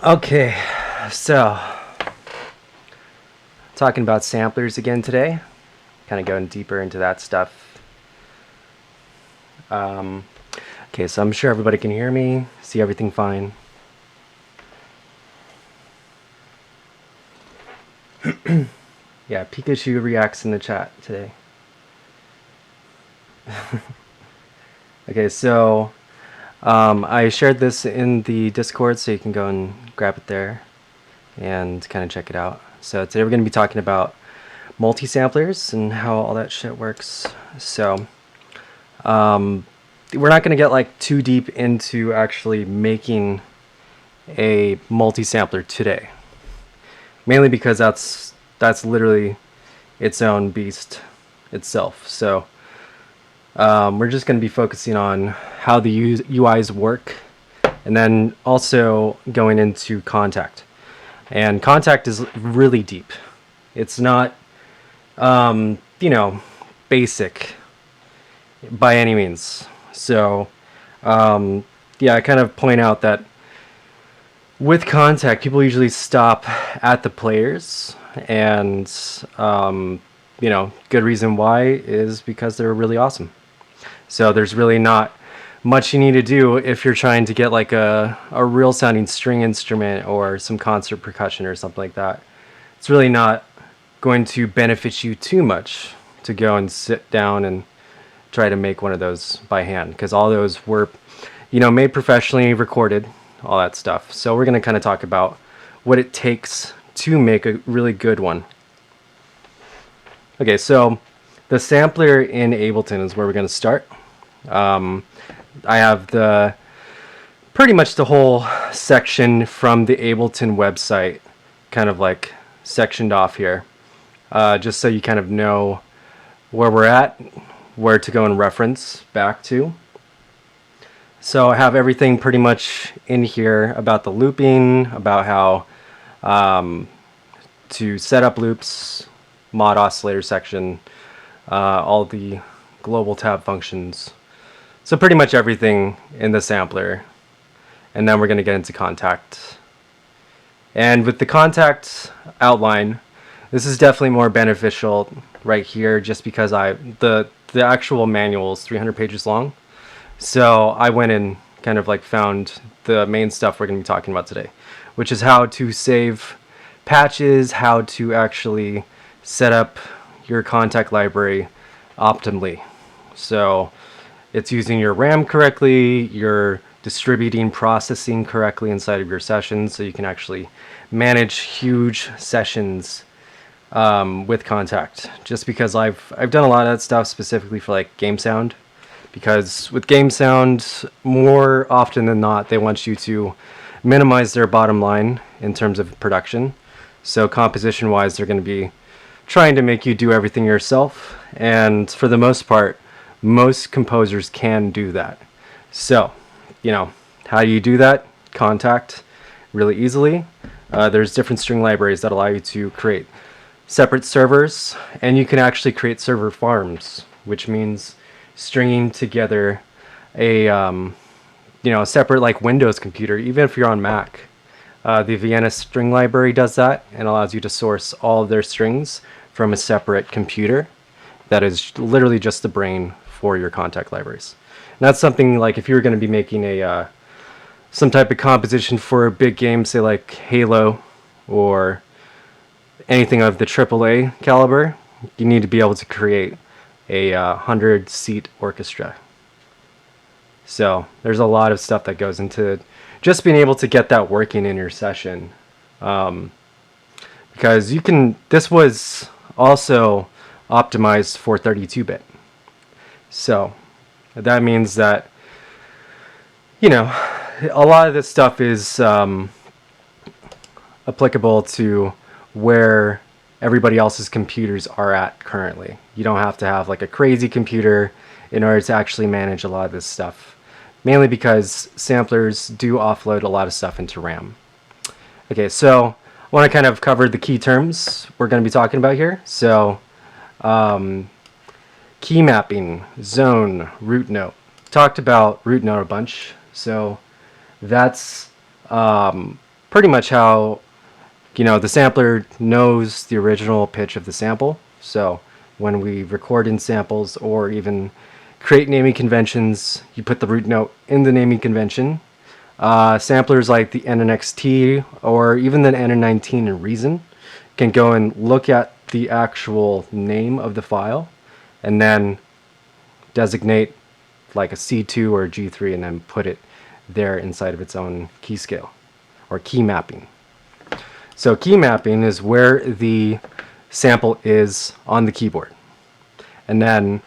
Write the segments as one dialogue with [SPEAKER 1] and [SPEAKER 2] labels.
[SPEAKER 1] Okay, so talking about samplers again today, kind of going deeper into that stuff. Okay, so I'm sure everybody can hear me, see everything fine. Yeah, Pikachu reacts in the chat today. Okay, so I shared this in the Discord, so you can go and grab it there and kind of check it out. So today we're going to be talking about multi-samplers and how all that shit works. So we're not going to get like too deep into actually making a multi-sampler today, mainly because that's literally its own beast itself. So we're just going to be focusing on how the UIs work, and then also going into contact. And contact is really deep. It's not, basic by any means. So, yeah, I kind of point out that with contact, people usually stop at the players, and good reason why is because they're really awesome. So there's really not much you need to do if you're trying to get like a real sounding string instrument or some concert percussion or something like that. It's really not going to benefit you too much to go and sit down and try to make one of those by hand, because all those were, made professionally, recorded, all that stuff. So we're going to kind of talk about what it takes to make a really good one. Okay, so the sampler in Ableton is where we're going to start. I have pretty much the whole section from the Ableton website kind of like sectioned off here, just so you kind of know where we're at, where to go and reference back to. So I have everything pretty much in here about the looping, about how to set up loops, mod oscillator section, all the global tab functions. So pretty much everything in the sampler. And then we're going to get into contact. And with the contact outline, this is definitely more beneficial right here, just because the actual manual is 300 pages long. So I went and kind of like found the main stuff we're going to be talking about today, which is how to save patches, how to actually set up your contact library optimally. So it's using your RAM correctly, you're distributing processing correctly inside of your sessions, so you can actually manage huge sessions with contact. Just because I've done a lot of that stuff specifically for like game sound, because with game sound, more often than not, they want you to minimize their bottom line in terms of production. So composition wise, they're going to be trying to make you do everything yourself, and for the most part, most composers can do that. So, how do you do that? Contact really easily. There's different string libraries that allow you to create separate servers, and you can actually create server farms, which means stringing together a separate like Windows computer, even if you're on Mac. The Vienna string library does that and allows you to source all of their strings from a separate computer that is literally just the brain for your contact libraries. And that's something like if you were going to be making some type of composition for a big game, say like Halo or anything of the AAA caliber, you need to be able to create a 100-seat orchestra. So there's a lot of stuff that goes into just being able to get that working in your session, because this was also optimized for 32-bit. So that means that a lot of this stuff is applicable to where everybody else's computers are at currently. You don't have to have like a crazy computer in order to actually manage a lot of this stuff, mainly because samplers do offload a lot of stuff into RAM. Okay, so I want to kind of cover the key terms we're going to be talking about here. So key mapping, zone, root note. Talked about root note a bunch, so that's pretty much how, the sampler knows the original pitch of the sample. So when we record in samples or even create naming conventions, you put the root note in the naming convention. Samplers like the NNXT or even the NN19 in Reason can go and look at the actual name of the file and then designate like a C2 or a G3 and then put it there inside of its own key scale or key mapping. So key mapping is where the sample is on the keyboard. And then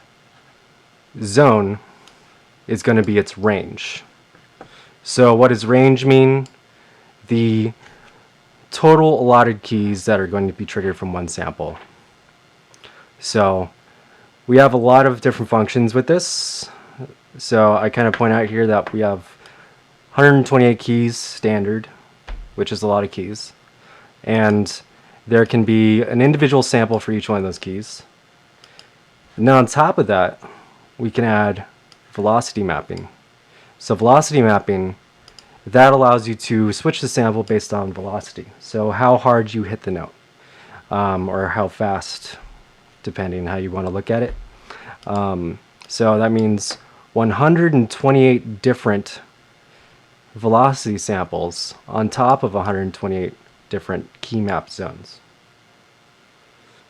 [SPEAKER 1] zone is going to be its range. So what does range mean? The total allotted keys that are going to be triggered from one sample. So we have a lot of different functions with this. So I kind of point out here that we have 128 keys standard, which is a lot of keys. And there can be an individual sample for each one of those keys. And then on top of that, we can add velocity mapping. So velocity mapping, that allows you to switch the sample based on velocity. So how hard you hit the note, or how fast, depending on how you want to look at it. So that means 128 different velocity samples on top of 128 different key map zones.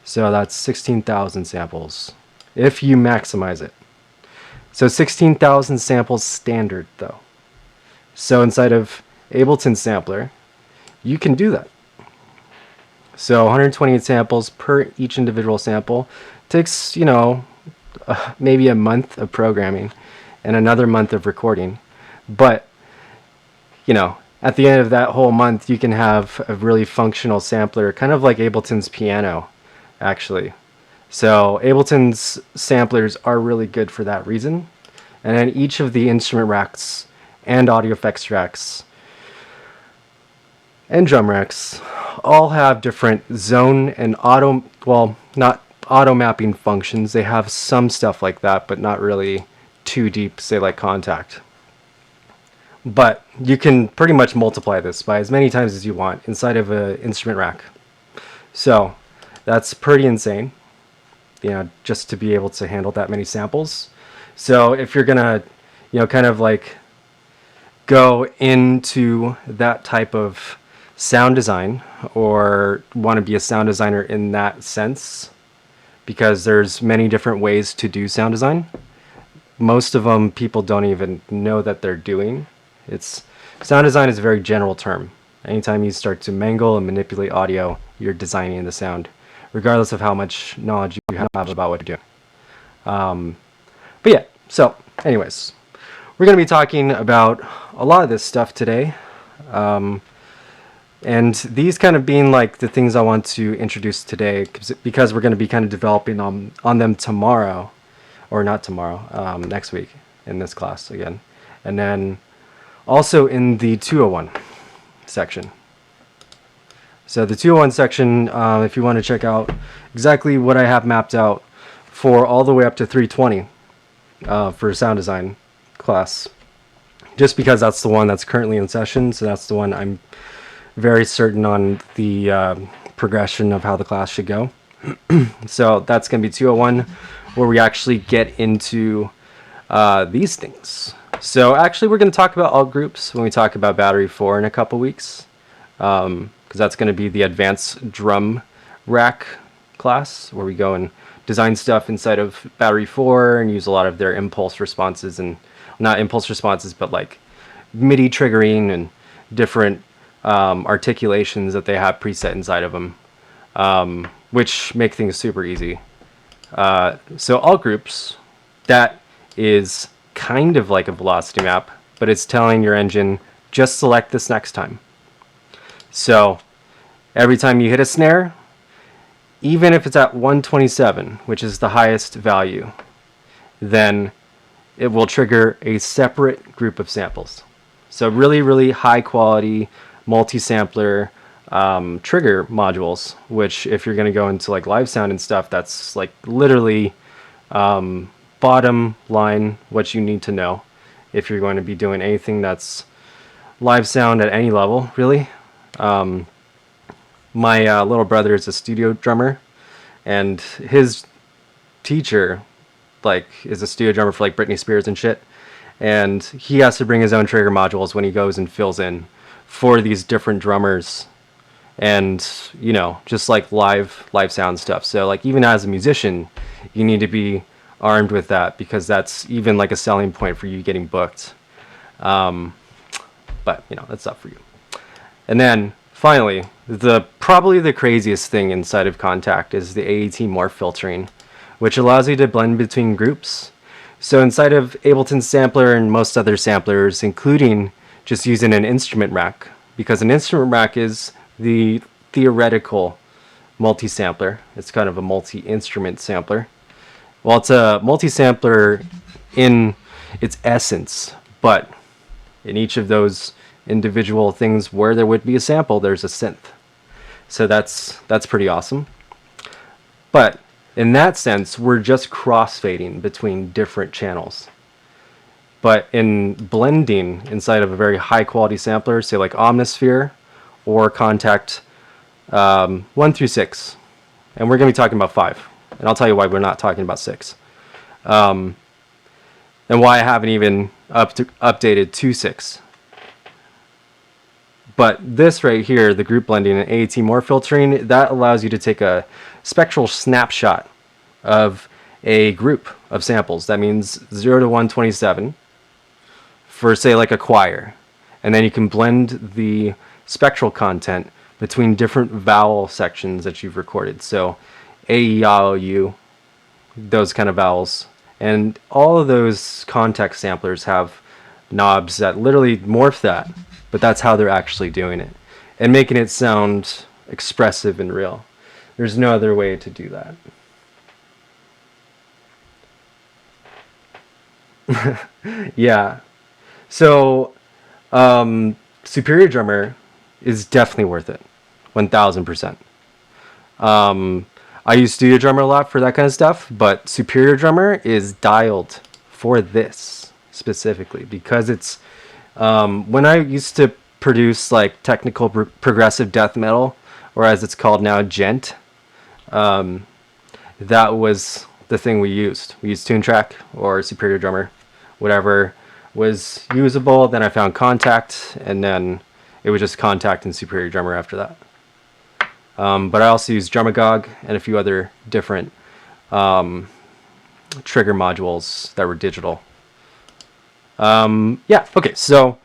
[SPEAKER 1] So that's 16,000 samples if you maximize it. So 16,000 samples standard though. So inside of Ableton Sampler, you can do that. So 128 samples per each individual sample takes, maybe a month of programming and another month of recording. But, at the end of that whole month, you can have a really functional sampler, kind of like Ableton's piano, actually. So Ableton's samplers are really good for that reason. And then each of the instrument racks and audio effects racks and drum racks all have different zone and not auto mapping functions. They have some stuff like that, but not really too deep, say like Contact. But you can pretty much multiply this by as many times as you want inside of an instrument rack. So that's pretty insane, just to be able to handle that many samples. So if you're gonna, kind of like go into that type of sound design or want to be a sound designer in that sense, because there's many different ways to do sound design. Most of them people don't even know that they're doing. Sound design is a very general term. Anytime you start to mangle and manipulate audio, you're designing the sound, regardless of how much knowledge you have about what you're doing. But yeah, so anyways, we're going to be talking about a lot of this stuff today. And these kind of being like the things I want to introduce today, because we're going to be kind of developing on them tomorrow, or not tomorrow, next week in this class again. And then also in the 201 section. So the 201 section, if you want to check out exactly what I have mapped out for all the way up to 320 for sound design class, just because that's the one that's currently in session. So that's the one I'm very certain on the progression of how the class should go. So that's going to be 201, where we actually get into these things. So actually we're going to talk about alt groups when we talk about Battery 4 in a couple weeks, because that's going to be the advanced drum rack class, where we go and design stuff inside of Battery 4 and use a lot of their impulse responses, and not impulse responses, but like MIDI triggering and different articulations that they have preset inside of them, which make things super easy. So alt groups, that is kind of like a velocity map, but it's telling your engine, just select this next time. So every time you hit a snare, even if it's at 127, which is the highest value, then it will trigger a separate group of samples. So really, really high quality multi-sampler trigger modules, which if you're going to go into like live sound and stuff, that's like literally bottom line what you need to know if you're going to be doing anything that's live sound at any level, really. My little brother is a studio drummer, and his teacher like is a studio drummer for like Britney Spears and shit, and he has to bring his own trigger modules when he goes and fills in for these different drummers, and you know, just like live sound stuff. So like even as a musician, you need to be armed with that, because that's even like a selling point for you getting booked. But you know, that's up for you. And then finally, probably the craziest thing inside of Contact is the AET morph filtering, which allows you to blend between groups. So inside of Ableton Sampler and most other samplers, including just using an instrument rack, because an instrument rack is the theoretical multi-sampler. It's kind of a multi-instrument sampler. Well, it's a multi-sampler in its essence, but in each of those individual things where there would be a sample, there's a synth. So that's pretty awesome. But in that sense, we're just crossfading between different channels. But in blending inside of a very high quality sampler, say like Omnisphere or Contact 1 through 6, and we're going to be talking about 5, and I'll tell you why we're not talking about 6, and why I haven't even updated to 6. But this right here, the group blending and AET morph filtering, that allows you to take a spectral snapshot of a group of samples. That means 0 to 127 for, say, like a choir. And then you can blend the spectral content between different vowel sections that you've recorded. So A, E, I, O, U, those kind of vowels. And all of those context samplers have knobs that literally morph that, but that's how they're actually doing it and making it sound expressive and real. There's no other way to do that. Yeah. So Superior Drummer is definitely worth it. 1000%. I use Studio Drummer a lot for that kind of stuff, but Superior Drummer is dialed for this specifically, because it's when I used to produce like technical progressive death metal, or as it's called now, gent, that was the thing we used. We used TuneTrack or Superior Drummer, whatever was usable. Then I found Contact, and then it was just Contact and Superior Drummer after that. But I also use Drumagog and a few other different trigger modules that were digital. Yeah, okay, so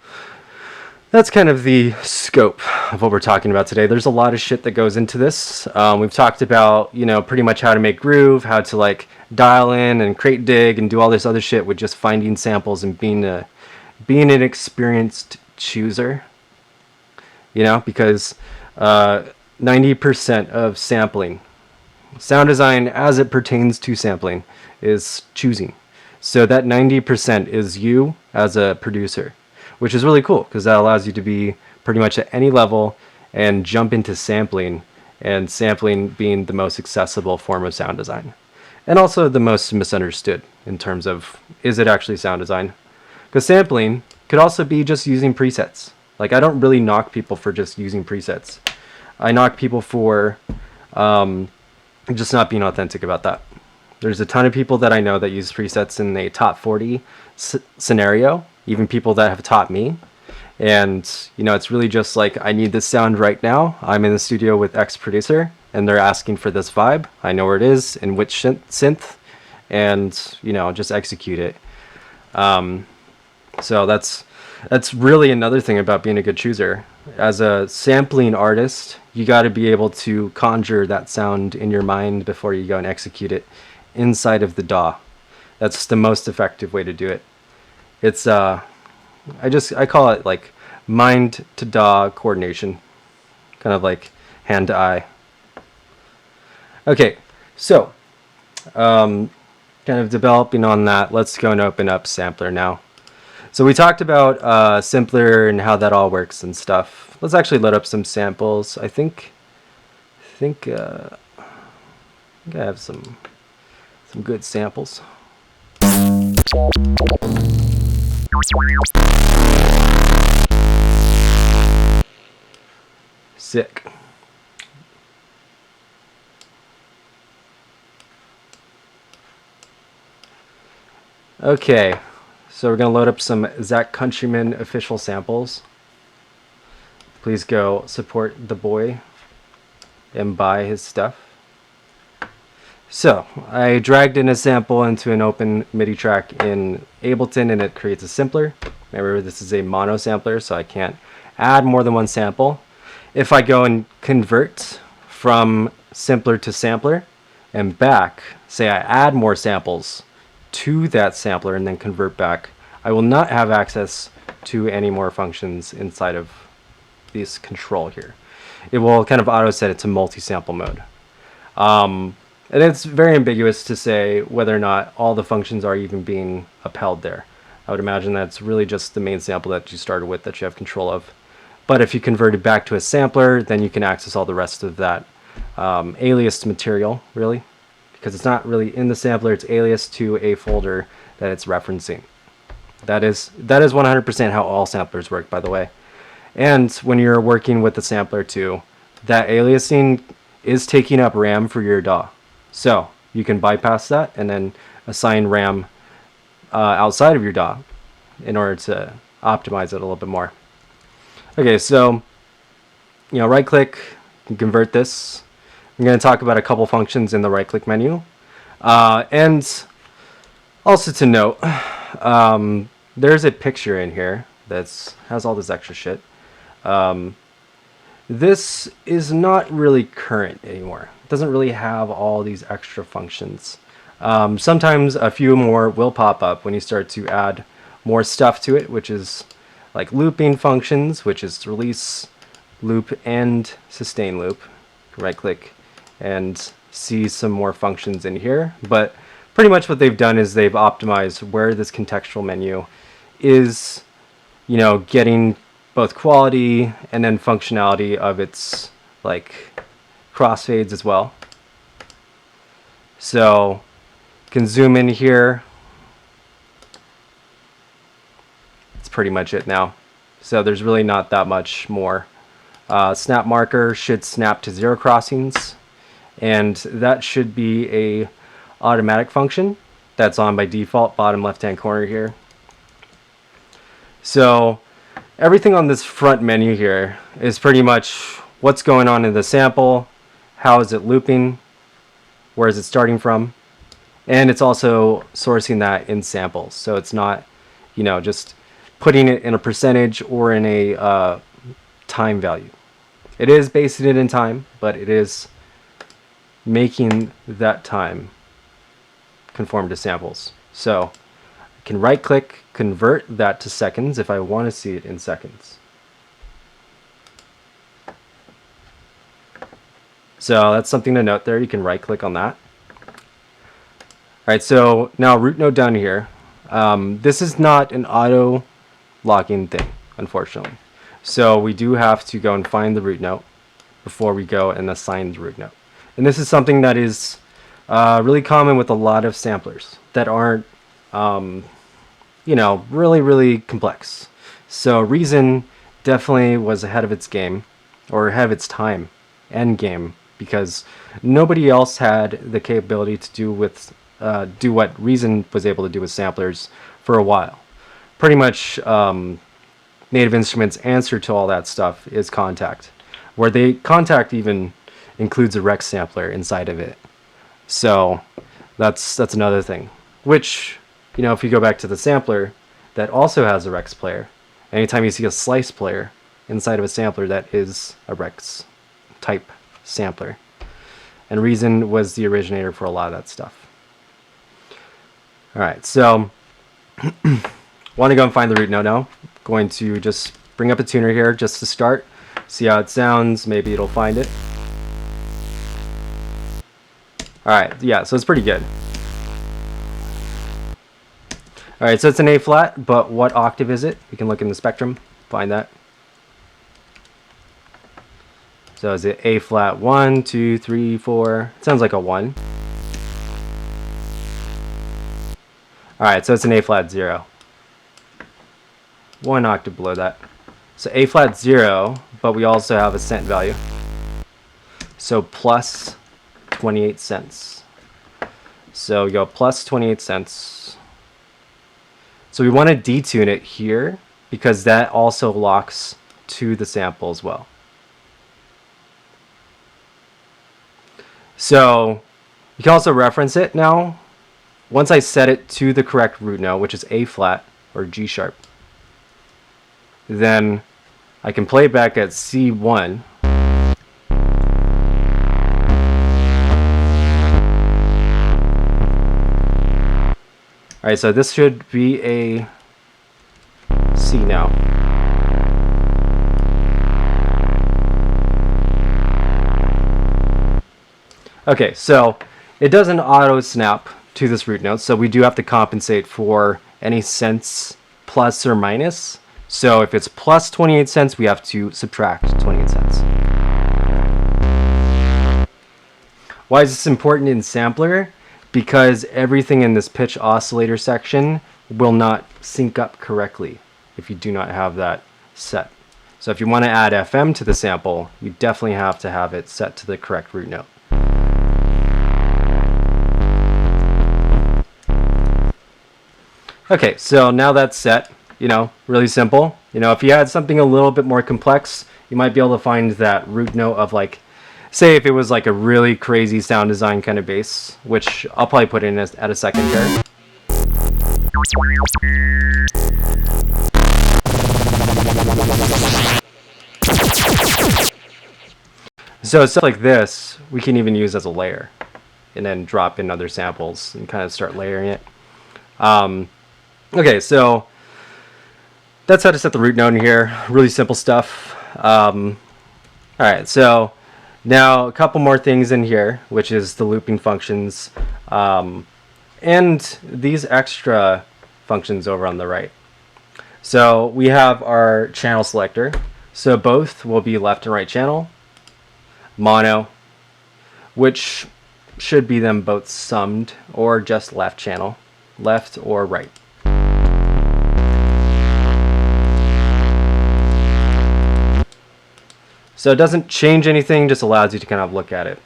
[SPEAKER 1] that's kind of the scope of what we're talking about today. There's a lot of shit that goes into this. We've talked about, you know, pretty much how to make groove, how to like dial in and crate dig and do all this other shit with just finding samples and being an experienced chooser. You know, because 90% of sampling, sound design as it pertains to sampling, is choosing. So that 90% is you as a producer, which is really cool because that allows you to be pretty much at any level and jump into sampling, and sampling being the most accessible form of sound design. And also the most misunderstood in terms of, is it actually sound design? Because sampling could also be just using presets. Like, I don't really knock people for just using presets. I knock people for just not being authentic about that. There's a ton of people that I know that use presets in a top 40 scenario, even people that have taught me. And, you know, it's really just like, I need this sound right now. I'm in the studio with X producer, and they're asking for this vibe. I know where it is and which synth, and, you know, just execute it. So that's really another thing about being a good chooser. As a sampling artist, you got to be able to conjure that sound in your mind before you go and execute it inside of the DAW. That's the most effective way to do it. It's I call it like mind to DAW coordination, kind of like hand to eye. Okay, so kind of developing on that, let's go and open up Sampler now. So we talked about Simpler and how that all works and stuff. Let's actually load up some samples. I think I have some good samples. Sick. Okay, so we're going to load up some Zach Countryman official samples. Please go support the boy and buy his stuff. So, I dragged in a sample into an open MIDI track in Ableton and it creates a sampler. Remember, this is a mono sampler, so I can't add more than one sample. If I go and convert from simpler to sampler and back, say I add more samples to that sampler and then convert back, I will not have access to any more functions inside of this control here. It will kind of auto set it to multi-sample mode. And it's very ambiguous to say whether or not all the functions are even being upheld there. I would imagine that's really just the main sample that you started with that you have control of. But if you convert it back to a sampler, then you can access all the rest of that aliased material, really. Because it's not really in the sampler, it's aliased to a folder that it's referencing. That is 100% how all samplers work, by the way. And when you're working with the sampler too, that aliasing is taking up RAM for your DAW. So you can bypass that and then assign RAM outside of your DAW in order to optimize it a little bit more. Okay, so right click and convert this. I'm going to talk about a couple functions in the right click menu. And also to note, there's a picture in here that has all this extra shit. This is not really current anymore. It doesn't really have all these extra functions. Sometimes a few more will pop up when you start to add more stuff to it, which is like looping functions, which is release, loop, and sustain loop. Right click and see some more functions in here. But pretty much what they've done is they've optimized where this contextual menu is, getting both quality and then functionality of its like crossfades as well. So you can zoom in here. That's pretty much it now. So there's really not that much more. Snap marker should snap to 0 crossings, and that should be a automatic function that's on by default, bottom left hand corner here. So everything on this front menu here is pretty much what's going on in the sample, how is it looping, where is it starting from, and it's also sourcing that in samples. So it's not, just putting it in a percentage or in a time value. It is basing it in time, but it is making that time conform to samples. So I can right click, convert that to seconds if I want to see it in seconds. So that's something to note there. You can right click on that. Alright, so now root node down here. This is not an auto locking thing, unfortunately. So we do have to go and find the root note before we go and assign the root note. And this is something that is really common with a lot of samplers that aren't, really, really complex. So Reason definitely was ahead of its game, or ahead of its time and game, because nobody else had the capability to do what Reason was able to do with samplers for a while. Pretty much Native Instruments' answer to all that stuff is Contact, where Contact even includes a Rex sampler inside of it. So that's another thing, which, if you go back to the sampler that also has a Rex player, anytime you see a slice player inside of a sampler, that is a Rex type sampler. And Reason was the originator for a lot of that stuff. Alright, so want to go and find the root node now. Going to just bring up a tuner here just to start, see how it sounds, maybe it'll find it. Alright, yeah, so it's pretty good. Alright, so it's an A flat, but what octave is it? We can look in the spectrum, find that. So is it A flat 1, 2, 3, 4? It sounds like a 1. Alright, so it's an A flat 0. 1 octave below that. So A flat 0, but we also have a cent value. So plus 28 cents. So we go plus 28 cents. So we want to detune it here because that also locks to the sample as well. So you can also reference it now. Once I set it to the correct root note, which is A flat or G sharp, then I can play back at C1. Alright, so this should be a C now. Okay, so it doesn't auto snap to this root note, so we do have to compensate for any cents plus or minus. So if it's plus 28 cents, we have to subtract 28 cents. Why is this important in sampler? Because everything in this pitch oscillator section will not sync up correctly if you do not have that set. So if you want to add FM to the sample, you definitely have to have it set to the correct root note. Okay, so now that's set, really simple. If you had something a little bit more complex, you might be able to find that root note of like, say if it was like a really crazy sound design kind of bass, which I'll probably put in at a second here. So stuff like this, we can even use as a layer and then drop in other samples and kind of start layering it. Okay, so that's how to set the root note in here. Really simple stuff. Alright, so now a couple more things in here, which is the looping functions and these extra functions over on the right. So we have our channel selector. So both will be left and right channel. Mono, which should be them both summed, or just left channel, left or right. So it doesn't change anything, just allows you to kind of look at it.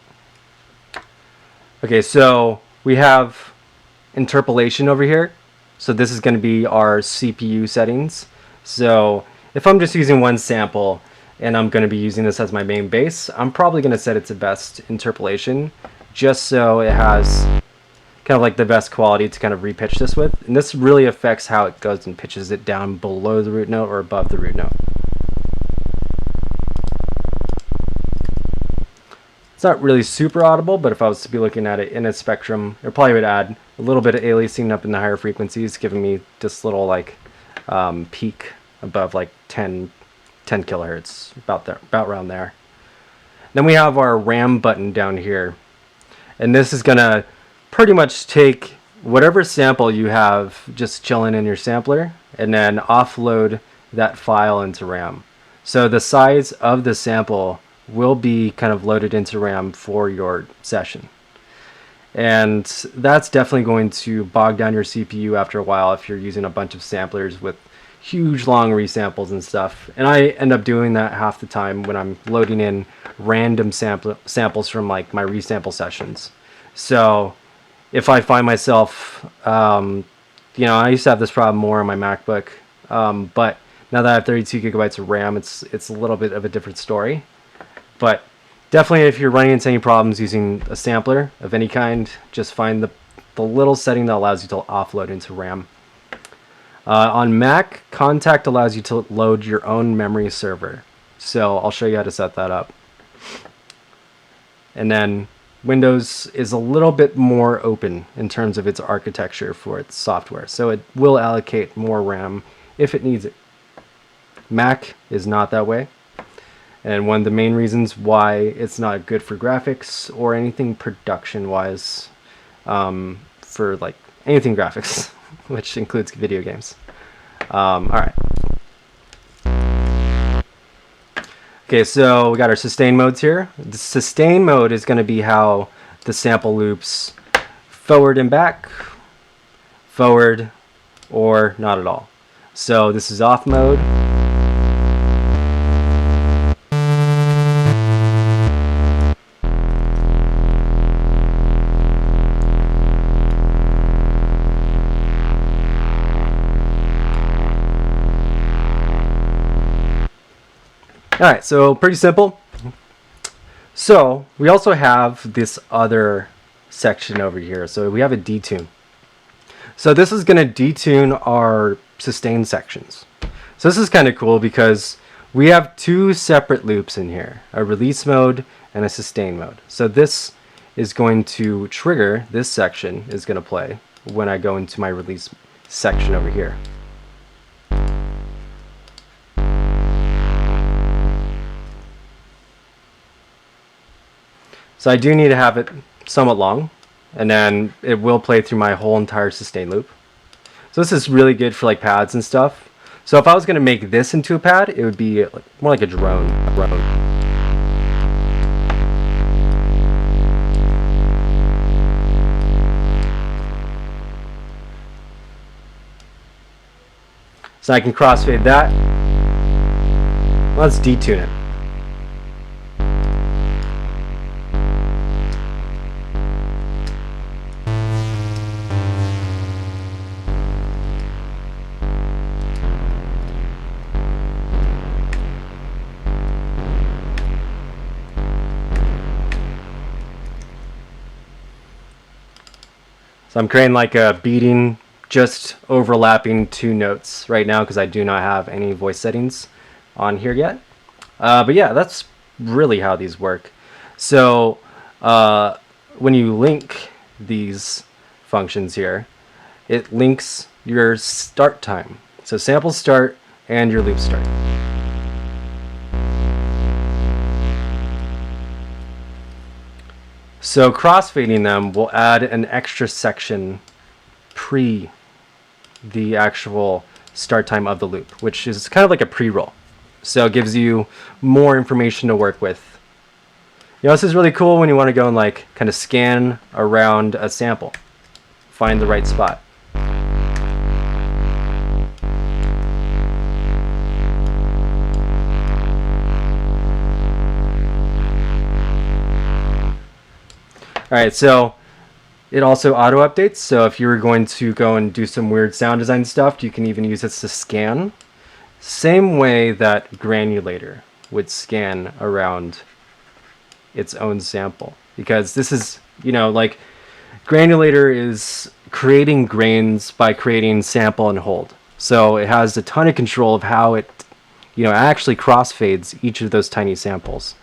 [SPEAKER 1] Okay, so we have interpolation over here. So this is going to be our CPU settings. So if I'm just using one sample and I'm going to be using this as my main bass, I'm probably going to set it to best interpolation, just so it has kind of like the best quality to kind of repitch this with. And this really affects how it goes and pitches it down below the root note or above the root note. It's not really super audible, but if I was to be looking at it in a spectrum, it probably would add a little bit of aliasing up in the higher frequencies, giving me this little like peak above like 10 kilohertz, about around there. Then we have our RAM button down here, and this is gonna pretty much take whatever sample you have just chilling in your sampler and then offload that file into RAM. So the size of the sample will be kind of loaded into RAM for your session. And that's definitely going to bog down your CPU after a while if you're using a bunch of samplers with huge long resamples and stuff. And I end up doing that half the time when I'm loading in random samples from like my resample sessions. So if I find myself, I used to have this problem more on my MacBook, but now that I have 32 gigabytes of RAM, it's a little bit of a different story. But definitely if you're running into any problems using a sampler of any kind, just find the little setting that allows you to offload into RAM. On Mac, Contact allows you to load your own memory server. So I'll show you how to set that up. And then Windows is a little bit more open in terms of its architecture for its software. So it will allocate more RAM if it needs it. Mac is not that way. And one of the main reasons why it's not good for graphics or anything production-wise, for like anything graphics, which includes video games. All right. Okay, so we got our sustain modes here. The sustain mode is going to be how the sample loops forward and back, forward, or not at all. So this is off mode. right, so pretty simple. So we also have this other section over here. So we have a detune. So this is going to detune our sustain sections. So this is kind of cool because we have two separate loops in here, a release mode and a sustain mode. So this is going to trigger, this section is going to play when I go into my release section over here. So I do need to have it somewhat long, and then it will play through my whole entire sustain loop. So this is really good for like pads and stuff. So if I was going to make this into a pad, it would be more like a drone. So I can crossfade that. Let's detune it. So I'm creating like a beating, just overlapping two notes right now because I do not have any voice settings on here yet. But yeah, that's really how these work. So when you link these functions here, it links your start time. So sample start and your loop start. So crossfading them will add an extra section pre the actual start time of the loop, which is kind of like a pre-roll. So it gives you more information to work with. You know, this is really cool when you want to go and like kind of scan around a sample, find the right spot. All right, so it also auto updates. So if you were going to go and do some weird sound design stuff, you can even use this to scan. Same way that granulator would scan around its own sample. Because this is, you know, like granulator is creating grains by creating sample and hold. So it has a ton of control of how it, you know, actually crossfades each of those tiny samples.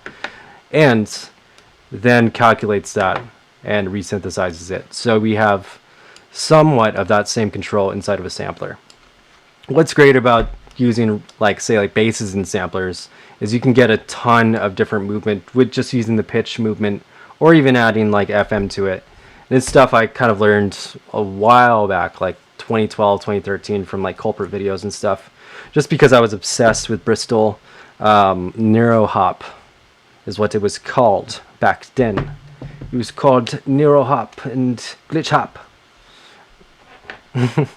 [SPEAKER 1] And then calculates that and resynthesizes it. So we have somewhat of that same control inside of a sampler. What's great about using like say like basses and samplers is you can get a ton of different movement with just using the pitch movement or even adding like FM to it. And this stuff I kind of learned a while back, like 2012, 2013 from like Culprit videos and stuff, just because I was obsessed with Bristol. Neuro hop is what it was called back then. It was called Neuro Hop and Glitch Hop. And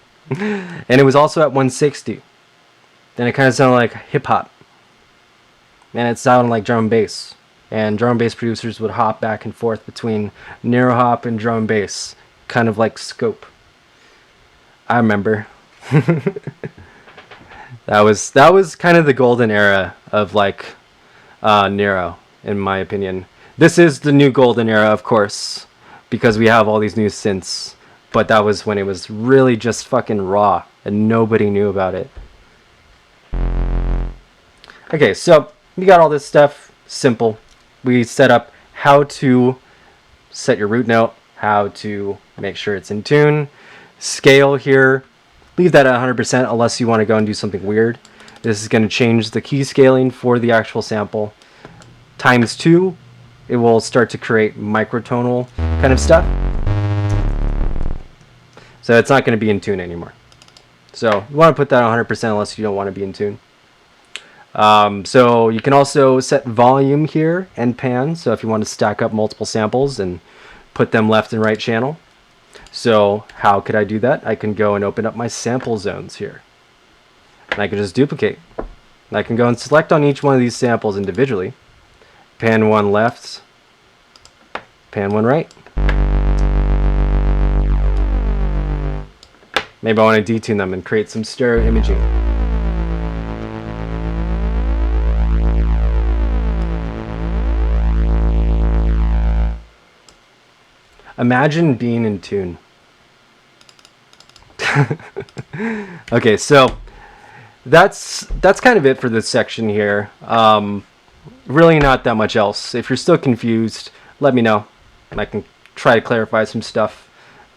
[SPEAKER 1] it was also at 160. Then it kind of sounded like hip hop. And it sounded like drum and bass. And drum and bass producers would hop back and forth between Neuro Hop and drum and bass, kind of like Scope. I remember. That was kind of the golden era of like Neuro, in my opinion. This is the new golden era, of course, because we have all these new synths. But that was when it was really just fucking raw and nobody knew about it. Okay, so we got all this stuff simple. We set up how to set your root note, how to make sure it's in tune, scale here. Leave that at 100% unless you want to go and do something weird. This is going to change the key scaling for the actual sample. ×2, it will start to create microtonal kind of stuff. So it's not going to be in tune anymore. So you want to put that 100% unless you don't want to be in tune. So you can also set volume here and pan. So if you want to stack up multiple samples and put them left and right channel. So how could I do that? I can go and open up my sample zones here. And I can just duplicate. And I can go and select on each one of these samples individually. Pan one left, pan one right. Maybe I want to detune them and create some stereo imaging. Imagine being in tune. Okay, so that's kind of it for this section here. Really not that much else. If you're still confused, let me know, and I can try to clarify some stuff.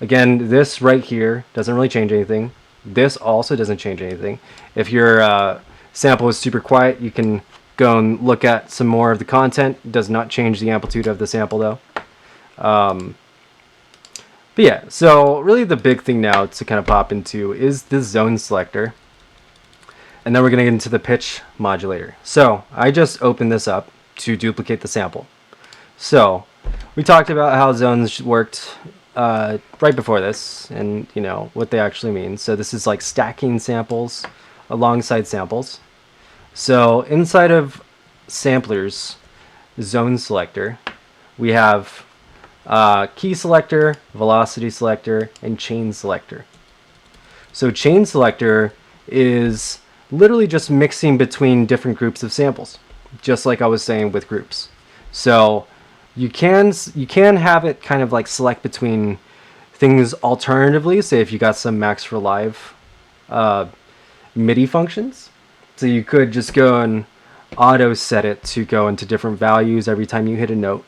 [SPEAKER 1] Again, this right here doesn't really change anything. This also doesn't change anything. If your sample is super quiet, you can go and look at some more of the content. It does not change the amplitude of the sample though. But yeah, so really the big thing now to kind of pop into is this zone selector. And then we're going to get into the pitch modulator. So I just opened this up to duplicate the sample. So we talked about how zones worked right before this, and you know what they actually mean. So this is like stacking samples alongside samples. So inside of samplers zone selector, we have key selector, velocity selector, and chain selector. So chain selector is literally just mixing between different groups of samples, just like I was saying with groups. So you can have it kind of like select between things alternatively. Say if you got some max for live MIDI functions, so you could just go and auto set it to go into different values every time you hit a note.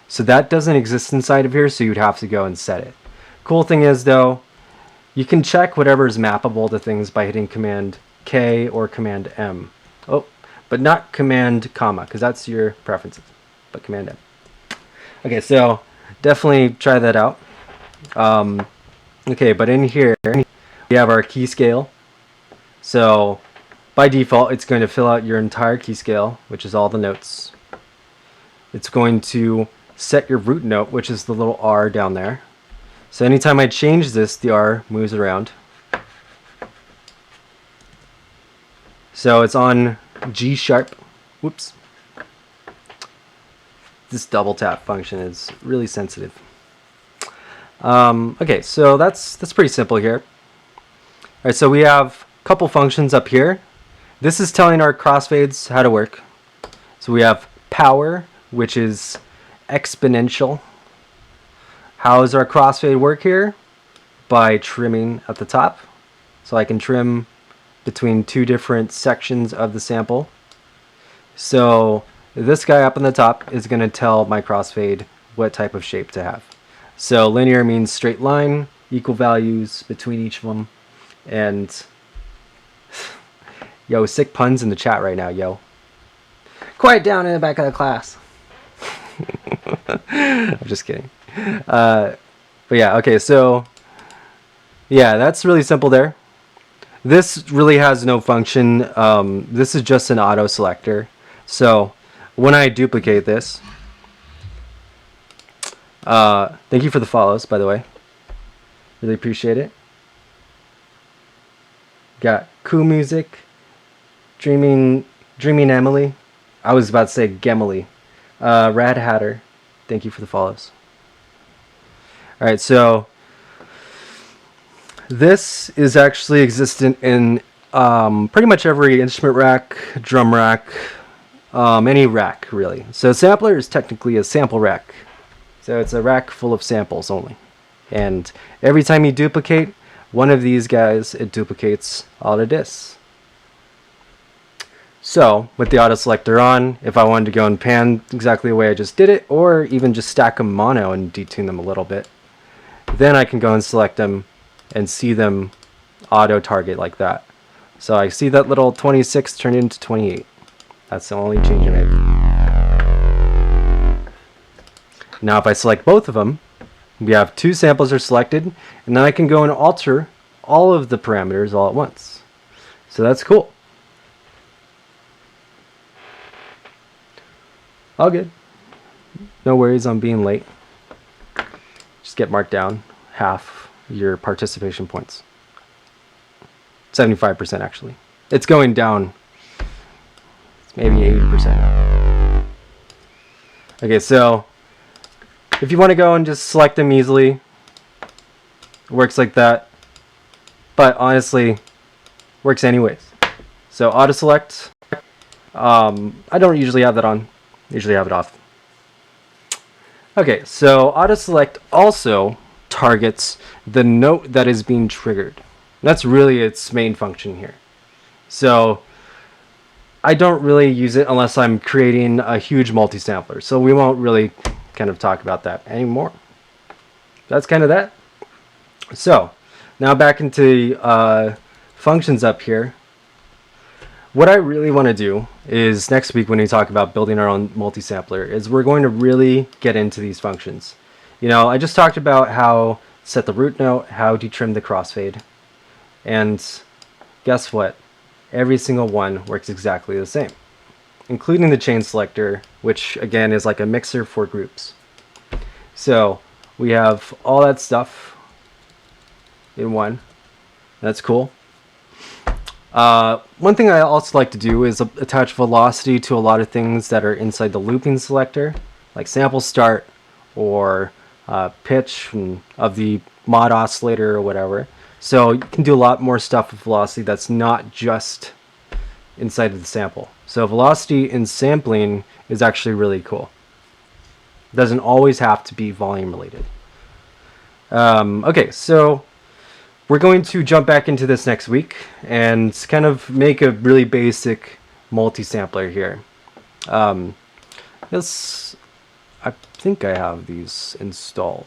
[SPEAKER 1] So that doesn't exist inside of here, so you'd have to go and set it. Cool thing is though, you can check whatever is mappable to things by hitting Command K or Command M. Oh, but not Command comma, because that's your preferences, but Command M. Okay, so definitely try that out. Okay, but in here we have our key scale. So by default, it's going to fill out your entire key scale, which is all the notes. It's going to set your root note, which is the little R down there. So anytime I change this, the R moves around. So it's on G sharp. Whoops. This double tap function is really sensitive. Okay, so that's pretty simple here. All right, so we have a couple functions up here. This is telling our crossfades how to work. So we have power, which is exponential. How does our crossfade work here? By trimming at the top. So I can trim between two different sections of the sample. So this guy up on the top is going to tell my crossfade what type of shape to have. So linear means straight line, equal values between each of them. And yo, sick puns in the chat right now, yo. Quiet down in the back of the class. I'm just kidding. But yeah, okay, so yeah, that's really simple there. This really has no function. This is just an auto selector. So when I duplicate this, thank you for the follows, by the way. Really appreciate it. Got Cool Music, Dreaming Emily. I was about to say Gemily. Rad Hatter, thank you for the follows. All right, so this is actually existent in pretty much every instrument rack, drum rack, any rack really. So sampler is technically a sample rack. So it's a rack full of samples only. And every time you duplicate one of these guys, it duplicates all of this. So with the auto selector on, if I wanted to go and pan exactly the way I just did it, or even just stack them mono and detune them a little bit, then I can go and select them and see them auto target like that. So I see that little 26 turn into 28. That's the only change I made. Now if I select both of them, we have two samples are selected, and then I can go and alter all of the parameters all at once. So that's cool. All good. No worries on being late. Just get marked down half your participation points. 75% actually. It's going down. It's maybe 80%. Okay, so if you want to go and just select them easily, it works like that. But honestly, works anyways. So auto select. I don't usually have that on. Usually have it off. Okay, so auto select also targets the note that is being triggered. That's really its main function here. So I don't really use it unless I'm creating a huge multi-sampler. So we won't really kind of talk about that anymore. That's kind of that. So now back into functions up here. What I really want to do is next week when we talk about building our own multi-sampler is we're going to really get into these functions. You know, I just talked about how set the root note, how to trim the crossfade, and guess what? Every single one works exactly the same, including the chain selector, which again is like a mixer for groups. So we have all that stuff in one. That's cool. One thing I also like to do is attach velocity to a lot of things that are inside the looping selector, like sample start or pitch of the mod oscillator or whatever. So you can do a lot more stuff with velocity that's not just inside of the sample. So velocity in sampling is actually really cool. It doesn't always have to be volume related. Okay, so we're going to jump back into this next week and kind of make a really basic multi-sampler here. This, I think I have these installed.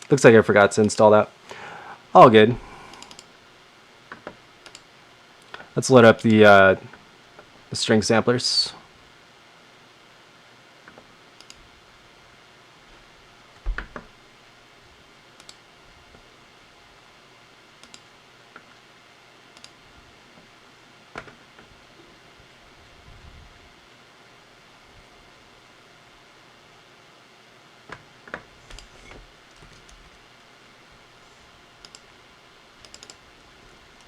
[SPEAKER 1] Looks like I forgot to install that. All good. Let's load up the string samplers.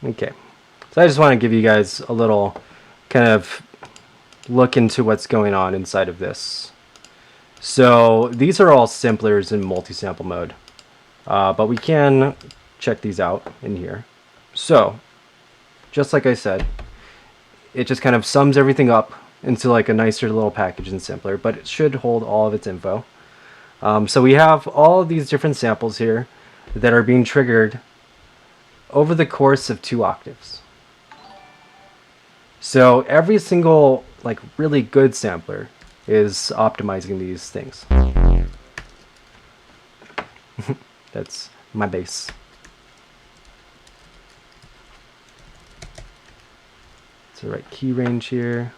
[SPEAKER 1] Okay, so I just want to give you guys a little kind of look into what's going on inside of this. So these are all samplers in multi-sample mode, but we can check these out in here. So just like I said, it just kind of sums everything up into like a nicer little package in sampler, but it should hold all of its info. So we have all of these different samples here that are being triggered over the course of 2 octaves. So every single like really good sampler is optimizing these things. That's my bass. It's the right key range here.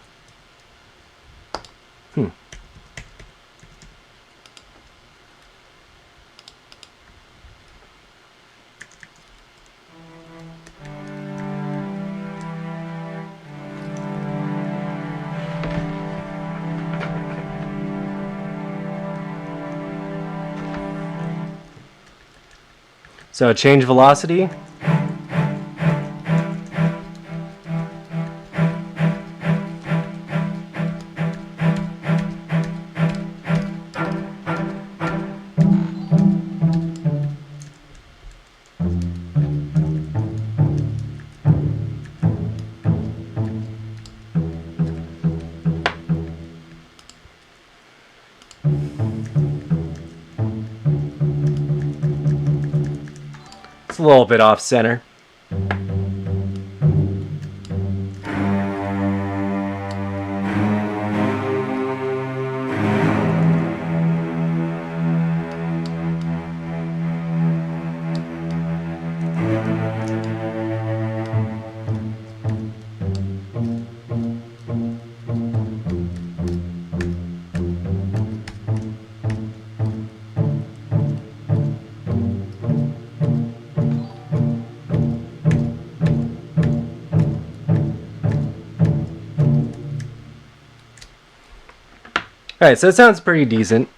[SPEAKER 1] So change velocity. It's a little bit off center. Alright, so it sounds pretty decent.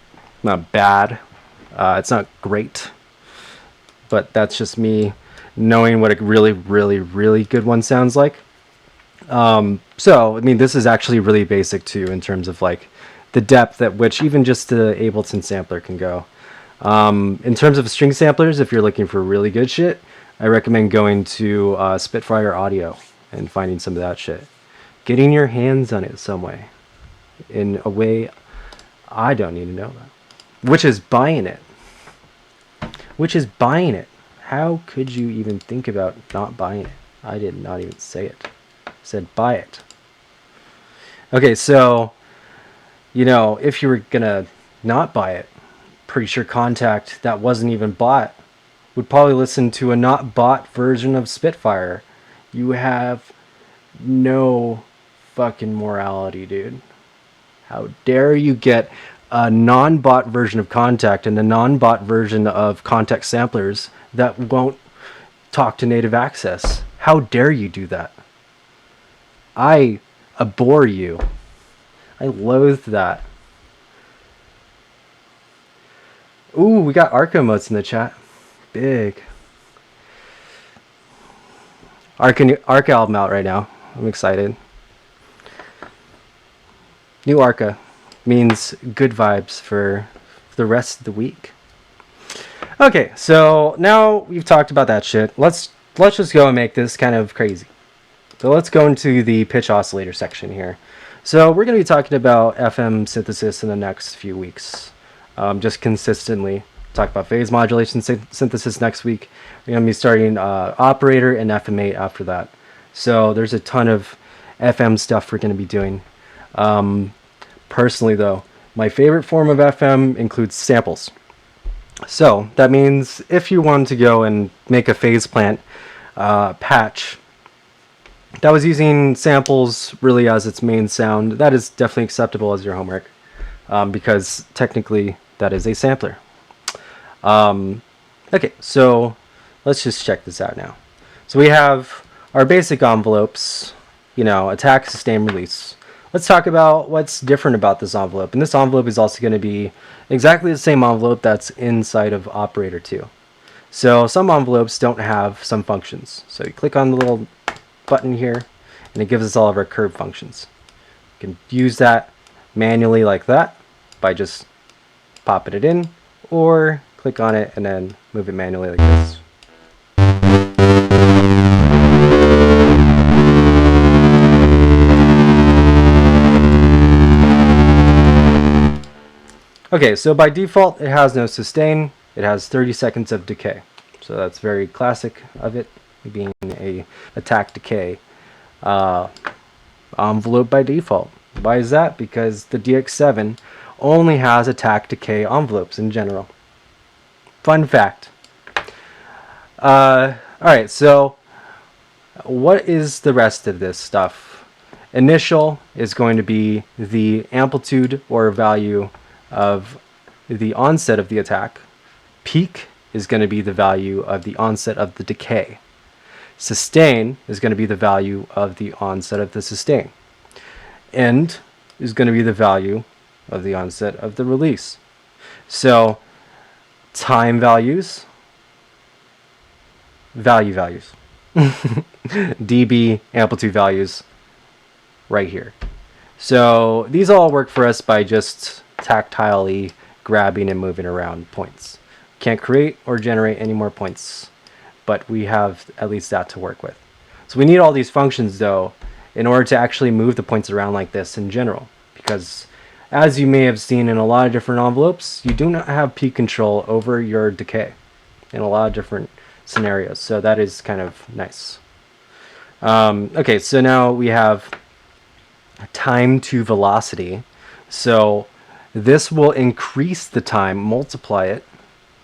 [SPEAKER 1] Not bad. It's not great. But that's just me knowing what a really, really, really good one sounds like. So, I mean, this is actually really basic too in terms of like the depth at which even just the Ableton sampler can go. In terms of string samplers, if you're looking for really good shit, I recommend going to Spitfire Audio and finding some of that shit. Getting your hands on it some way. In a way I don't need to know that. Which is buying it. Which is buying it. How could you even think about not buying it? I did not even say it. I said buy it. Okay, so, you know, if you were gonna not buy it, pretty sure Contact that wasn't even bought would probably listen to a not bought version of Spitfire. You have no fucking morality, dude. How dare you get a non-bought version of Contact and a non-bought version of Contact samplers that won't talk to native access? How dare you do that? I abhor you. I loathe that. Ooh, we got Arc emotes in the chat. Big. Arc album out right now. I'm excited. New Arca means good vibes for the rest of the week. Okay, so now we've talked about that shit. Let's just go and make this kind of crazy. So let's go into the pitch oscillator section here. So we're going to be talking about FM synthesis in the next few weeks. Just consistently. Talk about phase modulation synthesis next week. We're going to be starting operator and FM8 after that. So there's a ton of FM stuff we're going to be doing. Personally, though, my favorite form of FM includes samples. So that means if you want to go and make a phase plant patch that was using samples really as its main sound, that is definitely acceptable as your homework, because technically that is a sampler. Okay, so let's just check this out now. So we have our basic envelopes, you know, attack, sustain, release. Let's talk about what's different about this envelope. And this envelope is also going to be exactly the same envelope that's inside of operator 2. So some envelopes don't have some functions. So you click on the little button here, and it gives us all of our curve functions. You can use that manually like that by just popping it in, or click on it and then move it manually like this. Okay, so by default it has no sustain, it has 30 seconds of decay. So that's very classic of it being a attack decay envelope by default. Why is that? Because the DX7 only has attack decay envelopes in general. Fun fact. Alright, so what is the rest of this stuff? Initial is going to be the amplitude or value of the onset of the attack. Peak is going to be the value of the onset of the decay. Sustain is going to be the value of the onset of the sustain. End is going to be the value of the onset of the release. So time values, value values, dB amplitude values right here. So these all work for us by just tactilely grabbing and moving around points. Can't create or generate any more points, but we have at least that to work with. So we need all these functions though in order to actually move the points around like this in general, because as you may have seen in a lot of different envelopes, you do not have peak control over your decay in a lot of different scenarios, so that is kind of nice. Okay, so now we have time to velocity. So this will increase the time, multiply it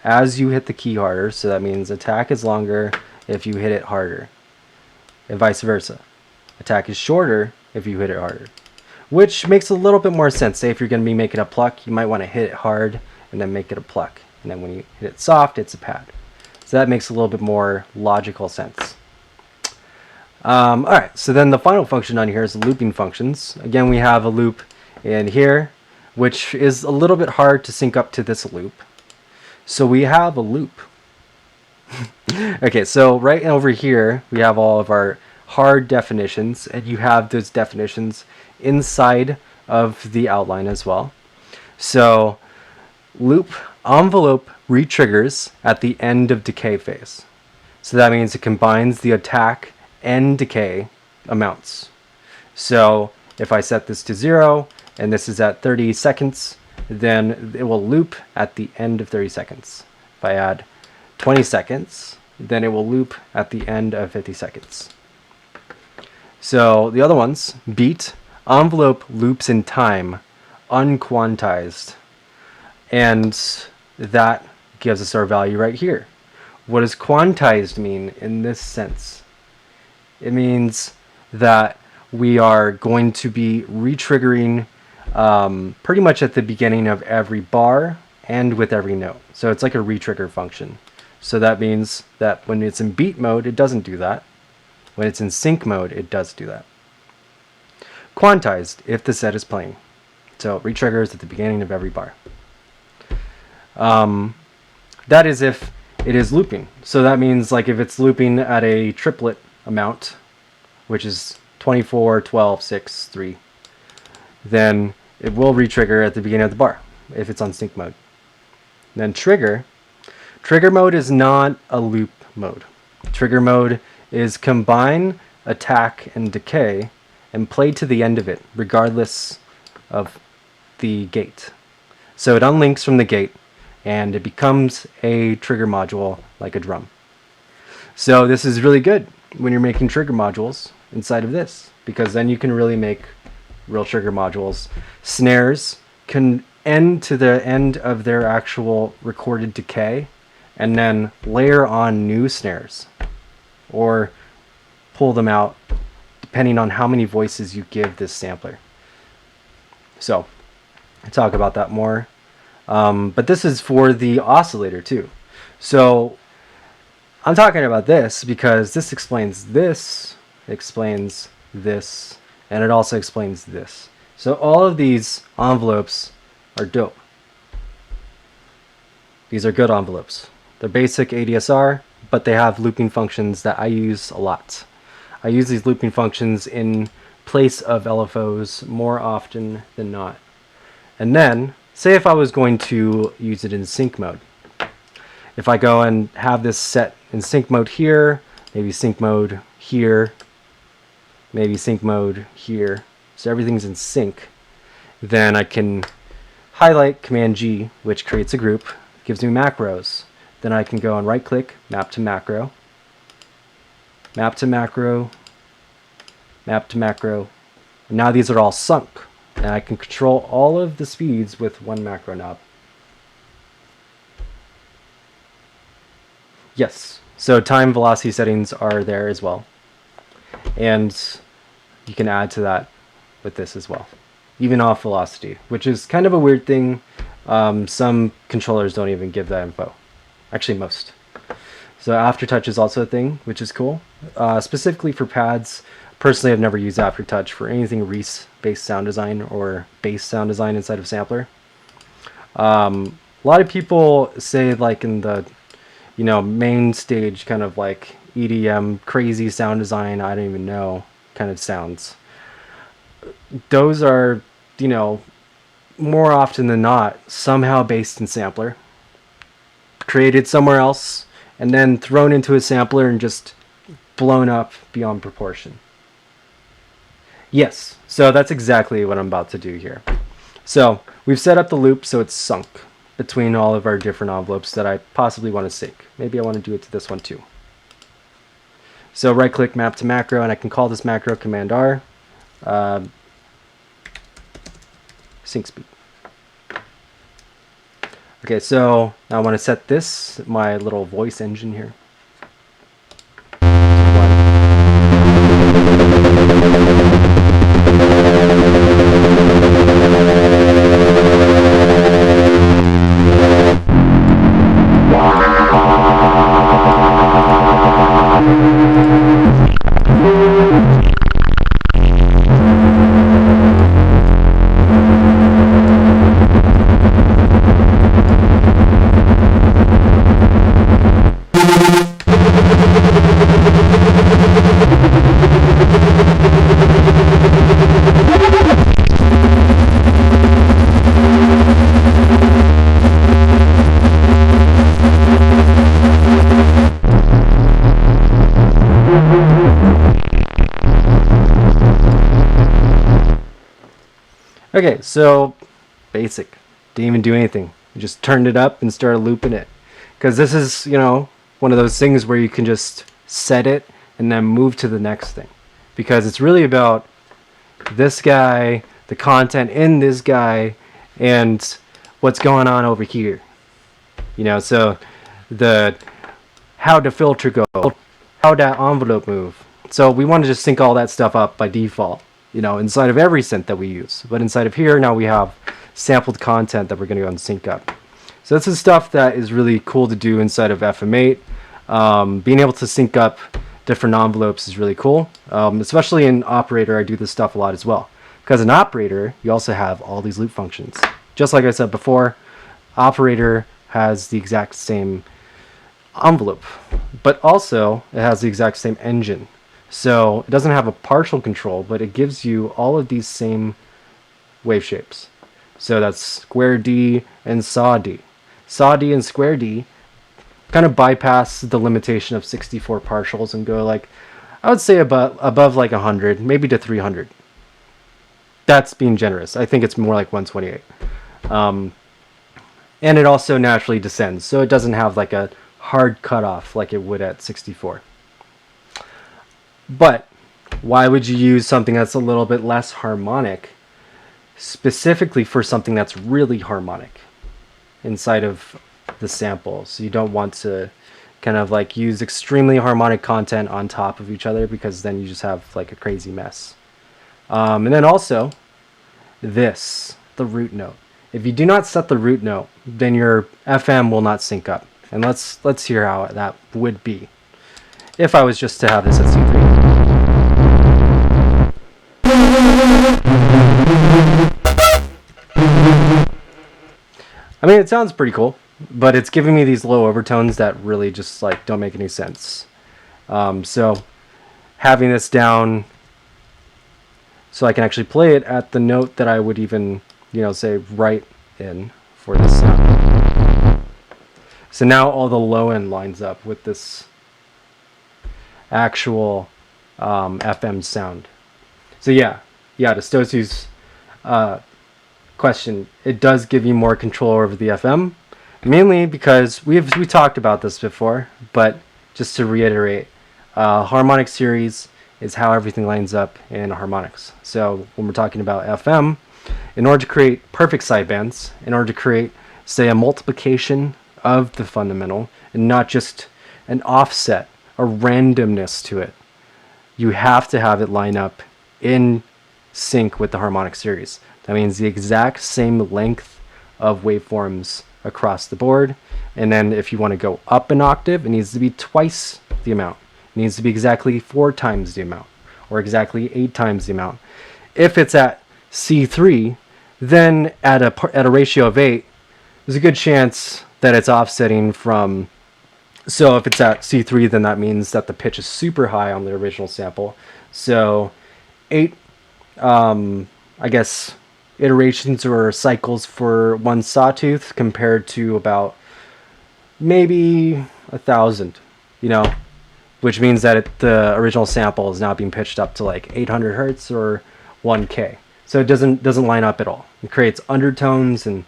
[SPEAKER 1] as you hit the key harder. So that means attack is longer if you hit it harder, and vice versa. Attack is shorter if you hit it harder, which makes a little bit more sense. Say if you're going to be making a pluck, you might want to hit it hard and then make it a pluck, and then when you hit it soft, it's a pad. So that makes a little bit more logical sense. Alright, so then the final function on here is looping functions. Again, we have a loop in here, which is a little bit hard to sync up to this loop. So we have a loop. Okay, so right over here, we have all of our hard definitions, and you have those definitions inside of the outline as well. So loop envelope retriggers at the end of decay phase. So that means it combines the attack and decay amounts. So if I set this to 0 and this is at 30 seconds, then it will loop at the end of 30 seconds. If I add 20 seconds, then it will loop at the end of 50 seconds. So the other ones, beat, envelope loops in time, unquantized. And that gives us our value right here. What does quantized mean in this sense? It means that we are going to be retriggering pretty much at the beginning of every bar and with every note. So it's like a retrigger function. So that means that when it's in beat mode, it doesn't do that. When it's in sync mode, it does do that. Quantized, if the set is playing. So it retriggers at the beginning of every bar. That is if it is looping. So that means like if it's looping at a triplet amount, which is 24, 12, 6, 3, then it will retrigger at the beginning of the bar if it's on sync mode. Then trigger mode is not a loop mode. Trigger mode is combine, attack, and decay and play to the end of it, regardless of the gate. So it unlinks from the gate and it becomes a trigger module like a drum. So this is really good when you're making trigger modules inside of this, because then you can really make real trigger modules. Snares can end to the end of their actual recorded decay and then layer on new snares or pull them out depending on how many voices you give this sampler. So I'll talk about that more. But this is for the oscillator too. So I'm talking about this because this explains this, and it also explains this. So all of these envelopes are dope. These are good envelopes. They're basic ADSR, but they have looping functions that I use a lot. I use these looping functions in place of LFOs more often than not. And then, say if I was going to use it in sync mode. If I go and have this set in sync mode here, maybe sync mode here, maybe sync mode here, so everything's in sync, then I can highlight Command G, which creates a group, gives me macros. Then I can go and right click, map to macro, map to macro, map to macro. And now these are all sunk, and I can control all of the speeds with one macro knob. Yes, so time velocity settings are there as well. And you can add to that with this as well. Even off velocity, which is kind of a weird thing. Some controllers don't even give that info. Actually, most. So aftertouch is also a thing, which is cool. Specifically for pads, personally I've never used aftertouch for anything Reese-based sound design or bass sound design inside of sampler. A lot of people say like in the main stage kind of like EDM, crazy sound design, I don't even know kind of sounds. Those are, more often than not, somehow based in sampler, created somewhere else, and then thrown into a sampler and just blown up beyond proportion. Yes, so that's exactly what I'm about to do here. So we've set up the loop so it's sunk between all of our different envelopes that I possibly want to sync. Maybe I want to do it to this one too. So right click map to macro, and I can call this macro Command R, sync speed. Okay, so now I want to set this, my little voice engine here. Okay, so basic. Didn't even do anything. You just turned it up and started looping it. Because this is, you know, one of those things where you can just set it and then move to the next thing. Because it's really about this guy, the content in this guy, and what's going on over here. You know, so the how the filter go, how that envelope move. So we want to just sync all that stuff up by default, you know, inside of every synth that we use. But inside of here, now we have sampled content that we're going to go and sync up. So this is stuff that is really cool to do inside of FM8. Being able to sync up different envelopes is really cool. Especially in Operator, I do this stuff a lot as well. Because in Operator, you also have all these loop functions. Just like I said before, Operator has the exact same envelope, but also it has the exact same engine. So it doesn't have a partial control, but it gives you all of these same wave shapes. So that's square D and saw D. Saw D and square D kind of bypass the limitation of 64 partials and go like, I would say above like 100, maybe to 300. That's being generous. I think it's more like 128. And it also naturally descends, so it doesn't have like a hard cutoff like it would at 64. But why would you use something that's a little bit less harmonic specifically for something that's really harmonic inside of the sample? So you don't want to kind of like use extremely harmonic content on top of each other, because then you just have like a crazy mess. And then also this, the root note. If you do not set the root note, then your FM will not sync up. And let's hear how that would be if I was just to have this at C3. I mean, it sounds pretty cool, but it's giving me these low overtones that really just like don't make any sense. So having this down so I can actually play it at the note that I would even, you know, say right in for this sound. So now all the low end lines up with this actual FM sound. So yeah, to Stosu's question, it does give you more control over the FM, mainly because we talked about this before, but just to reiterate, harmonic series is how everything lines up in harmonics. So when we're talking about FM, in order to create perfect sidebands, in order to create, say, a multiplication of the fundamental and not just an offset, a randomness to it, you have to have it line up in sync with the harmonic series. That means the exact same length of waveforms across the board. And then if you want to go up an octave, it needs to be twice the amount. It needs to be exactly 4 times the amount, or exactly 8 times the amount. If it's at C3, then at a ratio of 8, there's a good chance that it's offsetting from. So if it's at C3, then that means that the pitch is super high on the original sample. So 8, I guess, iterations or cycles for one sawtooth compared to about maybe 1,000, you know, which means that the original sample is now being pitched up to like 800 hertz or 1K. So it doesn't line up at all. It creates undertones, and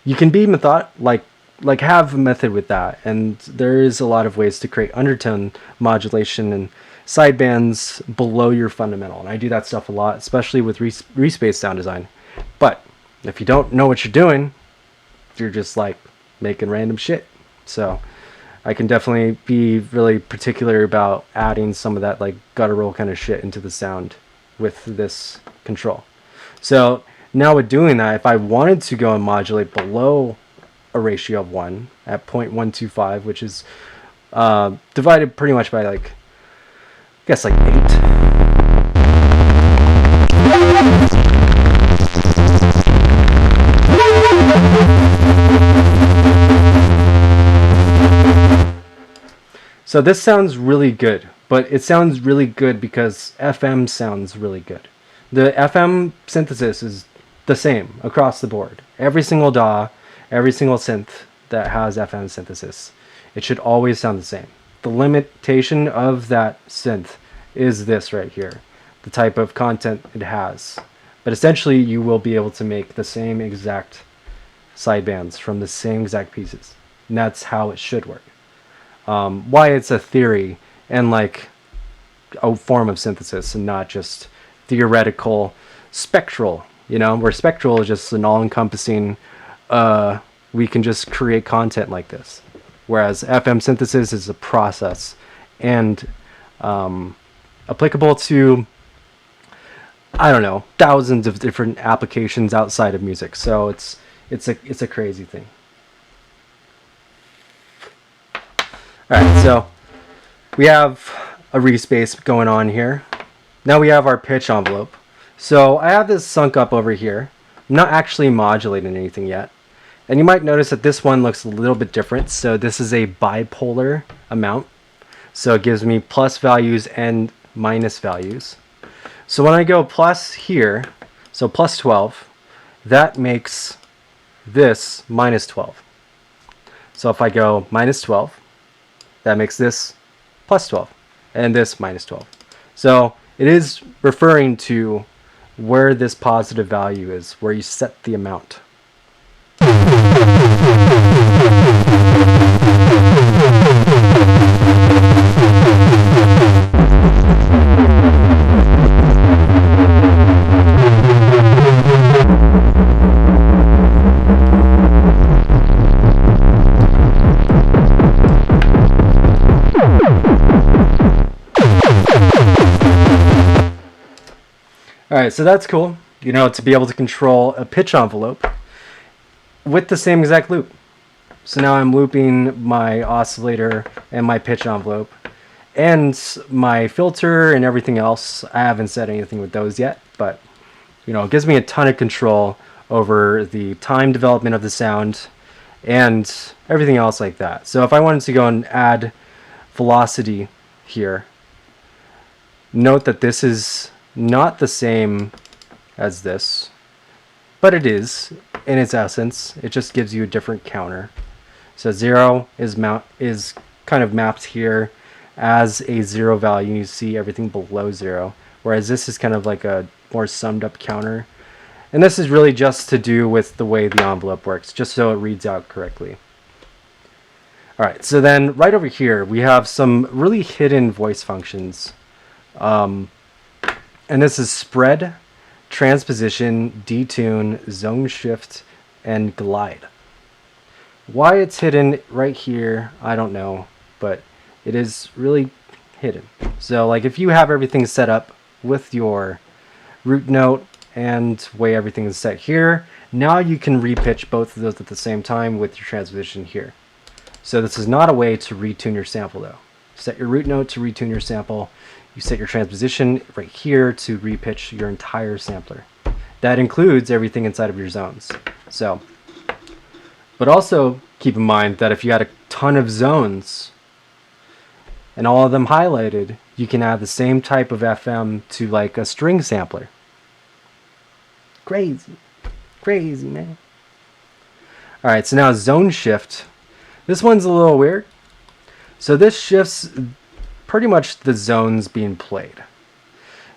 [SPEAKER 1] you can be like have a method with that. And there is a lot of ways to create undertone modulation and sidebands below your fundamental. And I do that stuff a lot, especially with respaced sound design. But if you don't know what you're doing, you're just like making random shit. So I can definitely be really particular about adding some of that like guttural kind of shit into the sound with this control. So now with doing that, if I wanted to go and modulate below a ratio of 1 at 0.125, which is divided pretty much by like, I guess like 8. So this sounds really good, but it sounds really good because FM sounds really good. The FM synthesis is the same across the board. Every single DAW, every single synth that has FM synthesis, it should always sound the same. The limitation of that synth is this right here, the type of content it has. But essentially, you will be able to make the same exact sidebands from the same exact pieces. And that's how it should work. Why it's a theory and like a form of synthesis and not just theoretical spectral, where spectral is just an all-encompassing, we can just create content like this. Whereas FM synthesis is a process and applicable to, I don't know, thousands of different applications outside of music. So it's a crazy thing. All right, so we have a respace going on here. Now we have our pitch envelope. So I have this sunk up over here. I'm not actually modulating anything yet. And you might notice that this one looks a little bit different. So this is a bipolar amount. So it gives me plus values and minus values. So when I go plus here, so plus 12, that makes this minus 12. So if I go minus 12, that makes this plus 12, and this minus 12. So it is referring to where this positive value is, where you set the amount. Alright, so that's cool, to be able to control a pitch envelope with the same exact loop. So now I'm looping my oscillator and my pitch envelope and my filter and everything else. I haven't said anything with those yet, but it gives me a ton of control over the time development of the sound and everything else like that. So if I wanted to go and add velocity here, note that this is not the same as this, but it is in its essence. It just gives you a different counter. So 0 is kind of mapped here as a 0 value. You see everything below 0, whereas this is kind of like a more summed up counter. And this is really just to do with the way the envelope works, just so it reads out correctly. Alright, so then right over here we have some really hidden voice functions. And this is spread, transposition, detune, zone shift, and glide. Why it's hidden right here, I don't know, but it is really hidden. So like if you have everything set up with your root note and way everything is set here, now you can repitch both of those at the same time with your transposition here. So this is not a way to retune your sample though. Set your root note to retune your sample. You set your transposition right here to repitch your entire sampler. That includes everything inside of your zones. So, but also keep in mind that if you had a ton of zones and all of them highlighted, you can add the same type of FM to like a string sampler. Crazy, man. All right, so now zone shift. This one's a little weird. So this shifts pretty much the zones being played.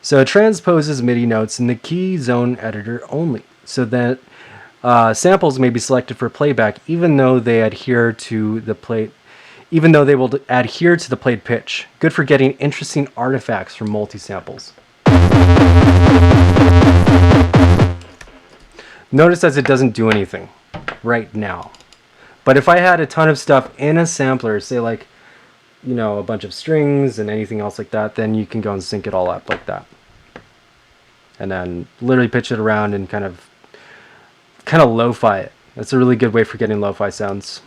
[SPEAKER 1] So it transposes MIDI notes in the key zone editor only, so that samples may be selected for playback even though they adhere to the plate, even though they will adhere to the played pitch. Good for getting interesting artifacts from multi-samples. Notice as it doesn't do anything right now. But if I had a ton of stuff in a sampler, say like a bunch of strings and anything else like that, then you can go and sync it all up like that. And then literally pitch it around and kind of lo-fi it. That's a really good way for getting lo-fi sounds.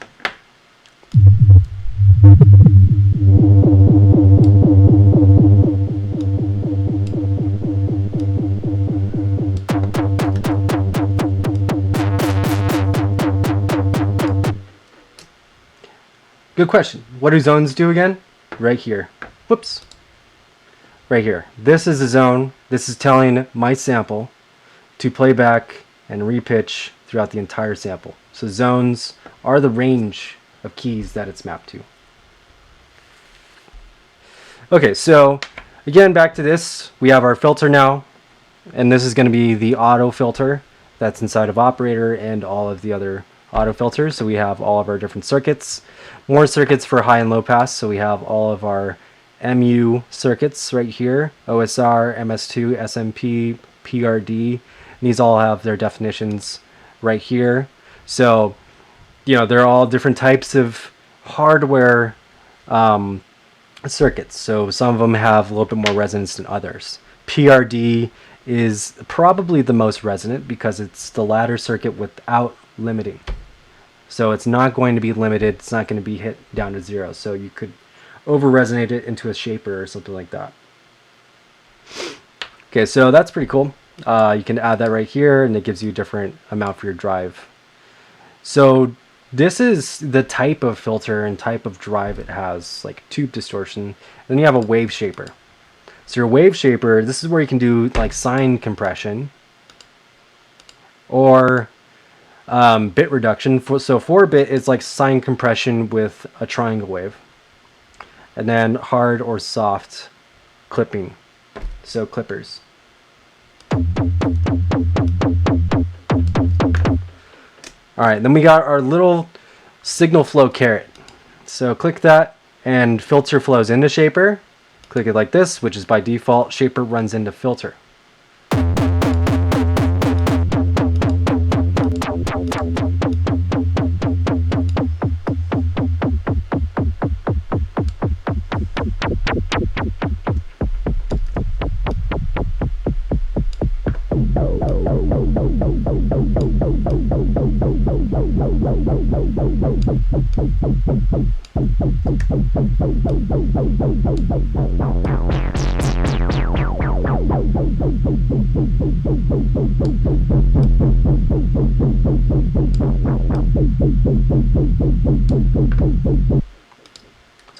[SPEAKER 1] Good question. What do zones do again? Right here. Whoops. Right here. This is a zone. This is telling my sample to play back and repitch throughout the entire sample. So zones are the range of keys that it's mapped to. Okay, so again, back to this. We have our filter now. and this is going to be the auto filter that's inside of operator and all of the other auto filters. So we have all of our different circuits, more circuits for high and low pass. So we have all of our MU circuits right here, OSR, MS2, SMP, PRD. And these all have their definitions right here. So, you know, they're all different types of hardware circuits. So some of them have a little bit more resonance than others. PRD is probably the most resonant because it's the ladder circuit without limiting. So it's not going to be limited. It's not going to be hit down to 0. So you could over resonate it into a shaper or something like that. Okay, so that's pretty cool. You can add that right here, and it gives you a different amount for your drive. So this is the type of filter and type of drive it has, like tube distortion. Then you have a wave shaper. So your wave shaper, this is where you can do like sine compression or bit reduction. So 4-bit is like sine compression with a triangle wave. And then hard or soft clipping. So clippers. Alright, then we got our little signal flow caret. So click that and filter flows into shaper. Click it like this, which is by default. Shaper runs into filter.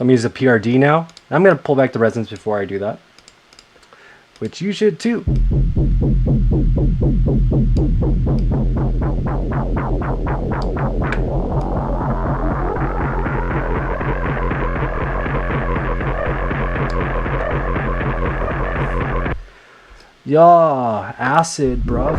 [SPEAKER 1] So I'm going to use a PRD now. I'm going to pull back the resonance before I do that, which you should too. Yeah, acid, bruv.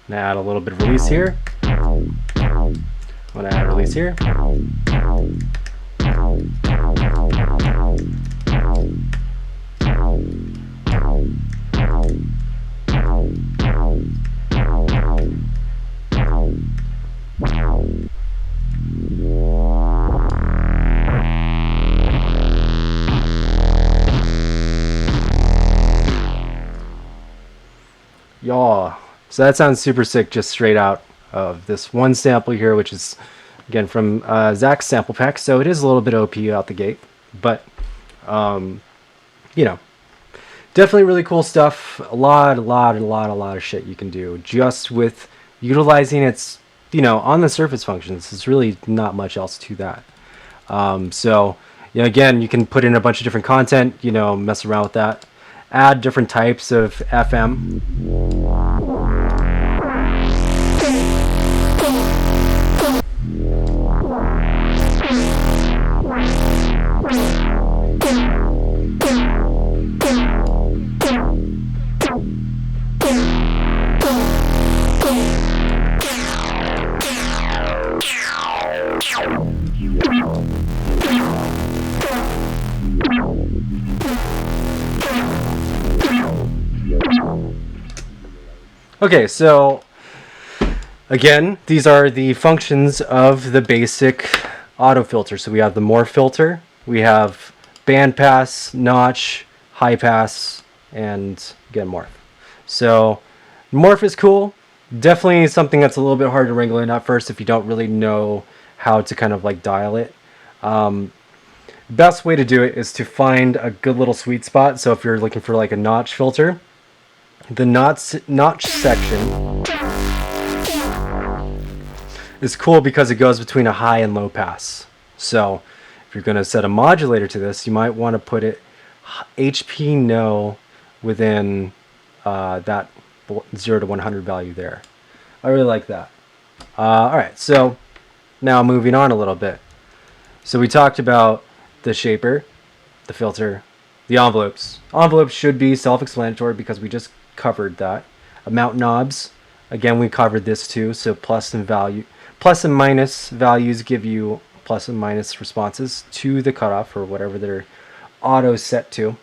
[SPEAKER 1] Now add a little bit of release here. I'm going to add a release here. Yaw. So that sounds super sick just straight out of this one sample here, which is, again, from Zach's sample pack. So it is a little bit OP out the gate. But, you know, definitely really cool stuff. A lot of shit you can do just with utilizing its, you know, on the surface functions. There's really not much else to that. So, you know, again, you can put in a bunch of different content, you know, mess around with that. Add different types of FM. Okay, so Again, these are the functions of the basic auto filter. So we have the morph filter, we have band pass, notch, high pass, and again morph. So morph is cool. Definitely something that's a little bit hard to wrangle in at first if you don't really know how to kind of like dial it. Best way to do it is to find a good little sweet spot. So if you're looking for like a notch filter, the notch section is cool because it goes between a high and low pass. So if you're going to set a modulator to this, you might want to put it HP no within that 0 to 100 value there. I really like that. All right, so now moving on a little bit. So we talked about the shaper, the filter, the envelopes. Envelopes should be self-explanatory because we just covered that. Amount knobs, again, we covered this too. So plus and minus values give you plus and minus responses to the cutoff or whatever they're auto set to.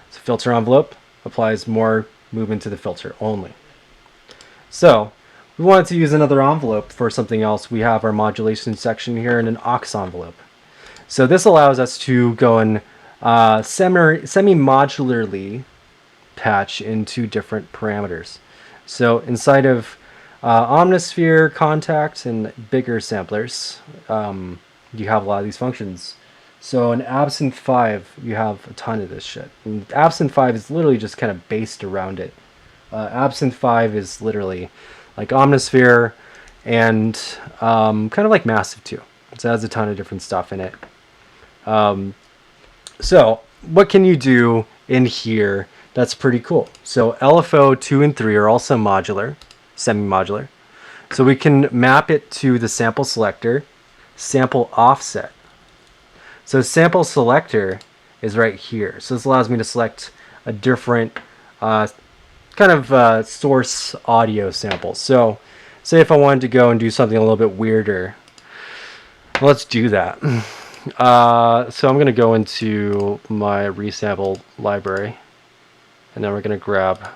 [SPEAKER 1] So filter envelope applies more movement to the filter only. So we wanted to use another envelope for something else. We have our modulation section here in an aux envelope. So this allows us to go and semi-modularly patch into different parameters. So inside of omnisphere, contact, and bigger samplers, you have a lot of these functions. So in Absinthe 5, you have a ton of this shit. And Absinthe 5 is literally just kind of based around it. Absinthe 5 is literally like omnisphere and kind of like Massive 2. So it has a ton of different stuff in it. So what can you do in here that's pretty cool? So LFO 2 and 3 are also modular, semi-modular. So we can map it to the sample selector, sample offset. So sample selector is right here. So this allows me to select a different source audio sample. So say if I wanted to go and do something a little bit weirder, let's do that. So I'm going to go into my resample library, and then we're going to grab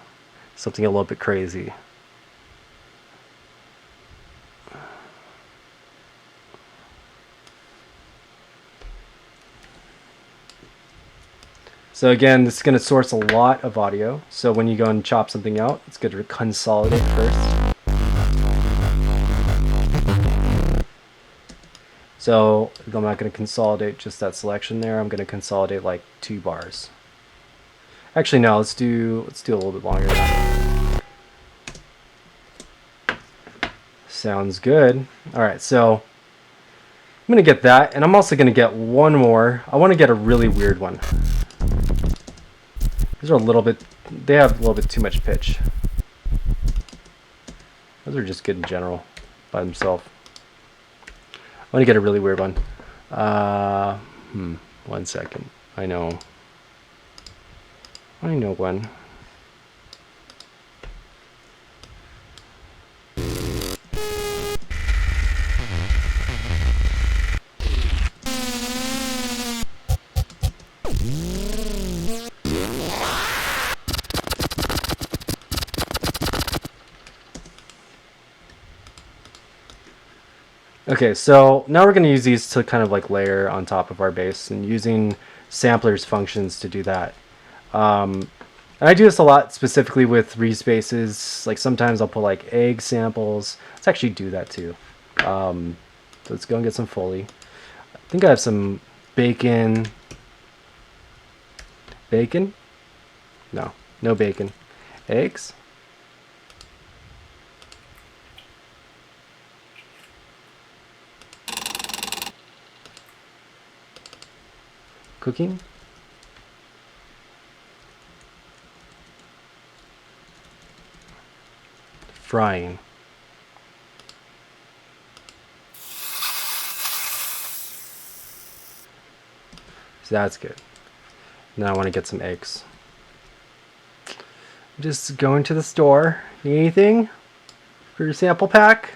[SPEAKER 1] something a little bit crazy. So again, this is going to source a lot of audio. So when you go and chop something out, it's good to consolidate first. So I'm not going to consolidate just that selection there. I'm going to consolidate like 2 bars. Actually, no. Let's do a little bit longer. Sounds good. All right, so I'm going to get that, and I'm also going to get one more. I want to get a really weird one. These are they have a little bit too much pitch. Those are just good in general by themselves. I want to get a really weird one. 1 second. I know one. Okay, so now we're going to use these to kind of like layer on top of our bass and using samplers functions to do that. And I do this a lot specifically with respaces. Like sometimes I'll put like egg samples. Let's actually do that too. So let's go and get some Foley. I think I have some bacon. Bacon? No, no bacon. Eggs? Cooking? Frying. So that's good. Now I want to get some eggs. Just going to the store. Need anything for your sample pack?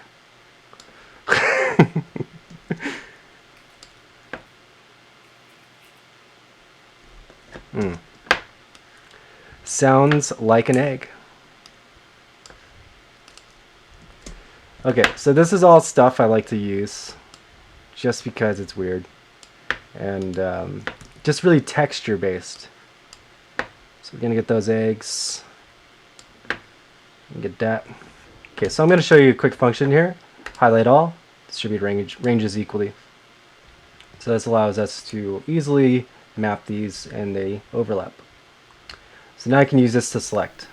[SPEAKER 1] Sounds like an egg. Okay, so this is all stuff I like to use just because it's weird and just really texture based. So we're gonna get those eggs and get that. Okay, so I'm gonna show you a quick function here. Highlight all, distribute ranges equally. So this allows us to easily map these and they overlap. So now I can use this to select.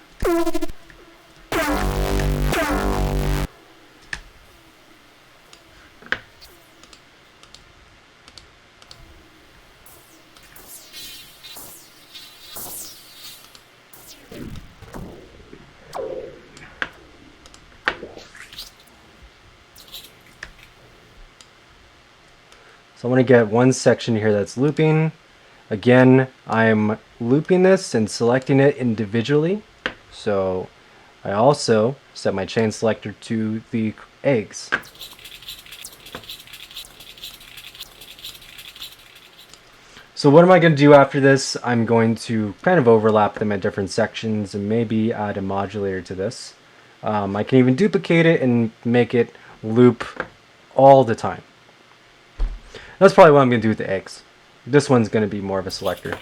[SPEAKER 1] So I want to get one section here that's looping. Again, I'm looping this and selecting it individually. So I also set my chain selector to the eggs. So what am I going to do after this? I'm going to kind of overlap them at different sections and maybe add a modulator to this. I can even duplicate it and make it loop all the time. That's probably what I'm going to do with the eggs. This one's going to be more of a selector.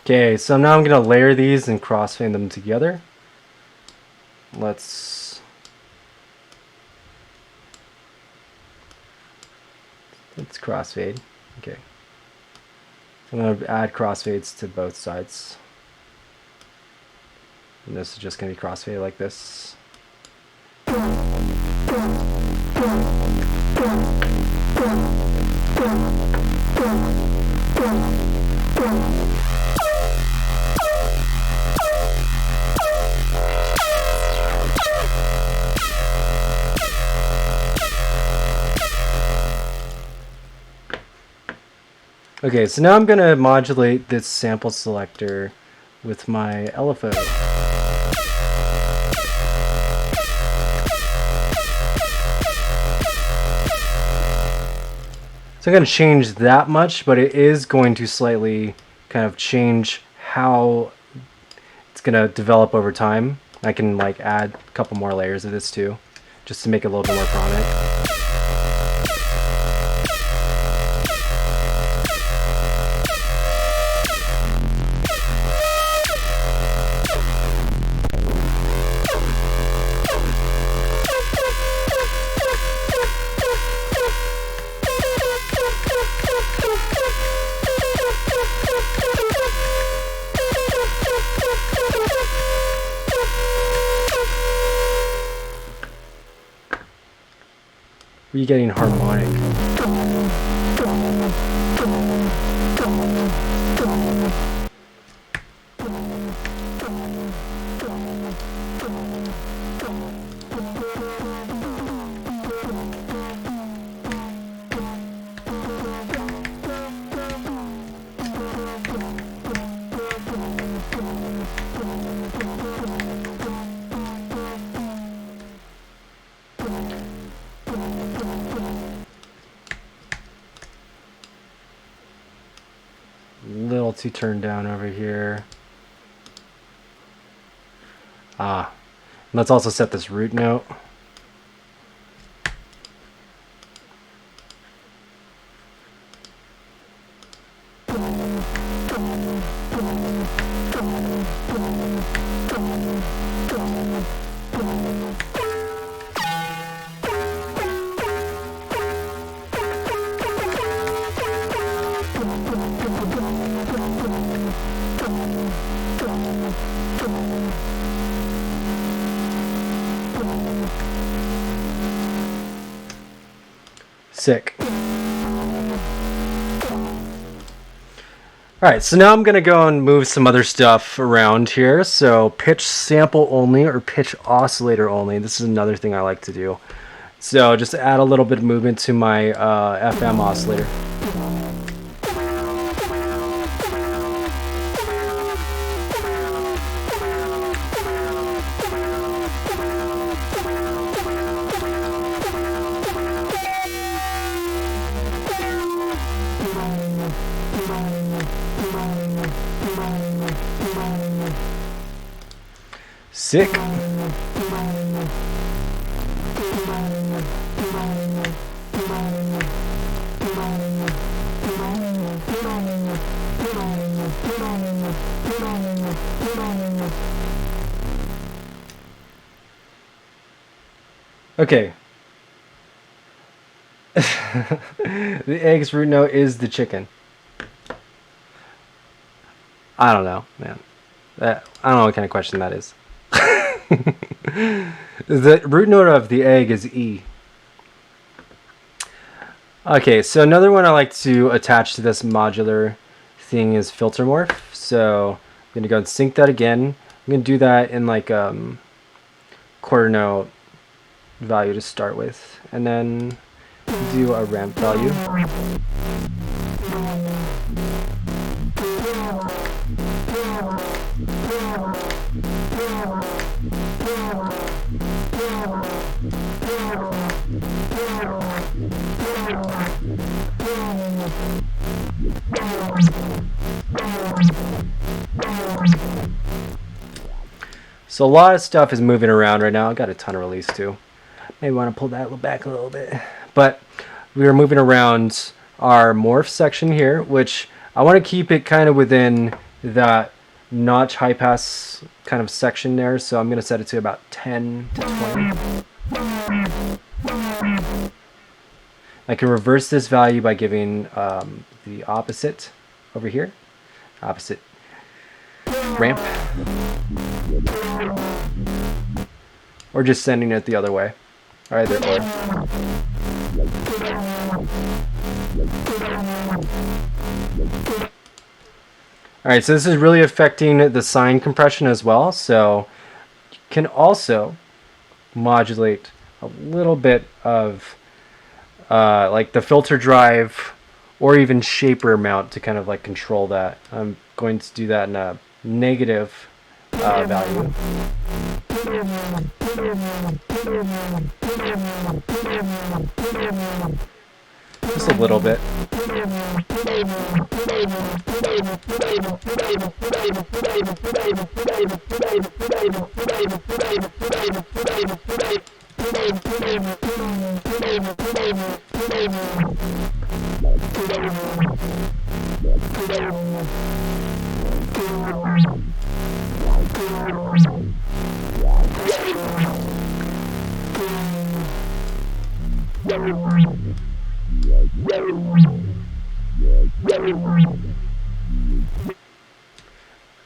[SPEAKER 1] Okay, so now I'm going to layer these and crossfade them together. Let's crossfade. Okay. So I'm going to add crossfades to both sides. And this is just going to be crossfade like this. Okay, so now I'm going to modulate this sample selector with my LFO. So I'm going to change that much, but it is going to slightly kind of change how it's going to develop over time. I can like add a couple more layers of this too, just to make it a little bit more prominent. Are you getting harmonic? Little too turned down over here. Ah, Let's also set this root note. Sick. Alright, so now I'm going to go and move some other stuff around here. So pitch sample only or pitch oscillator only. This is another thing I like to do. So just add a little bit of movement to my FM oscillator. Sick. Okay. The egg's root note is the chicken. I don't know, man. I don't know what kind of question that is. The root note of the egg is E. Okay, so another one I like to attach to this modular thing is filter morph. So I'm going to go and sync that again. I'm going to do that in like quarter note value to start with, and then do a ramp value. So a lot of stuff is moving around right now. I got a ton of release too. Maybe want to pull that back a little bit. But we are moving around our morph section here, which I want to keep it kind of within that notch high pass kind of section there. So I'm going to set it to about 10 to 20. I can reverse this value by giving the opposite over here. Opposite ramp. Or just sending it the other way. Either or. Alright, so this is really affecting the sine compression as well. So you can also modulate a little bit of like the filter drive or even shaper mount to kind of like control that. I'm going to do that in a negative value. Just a little bit.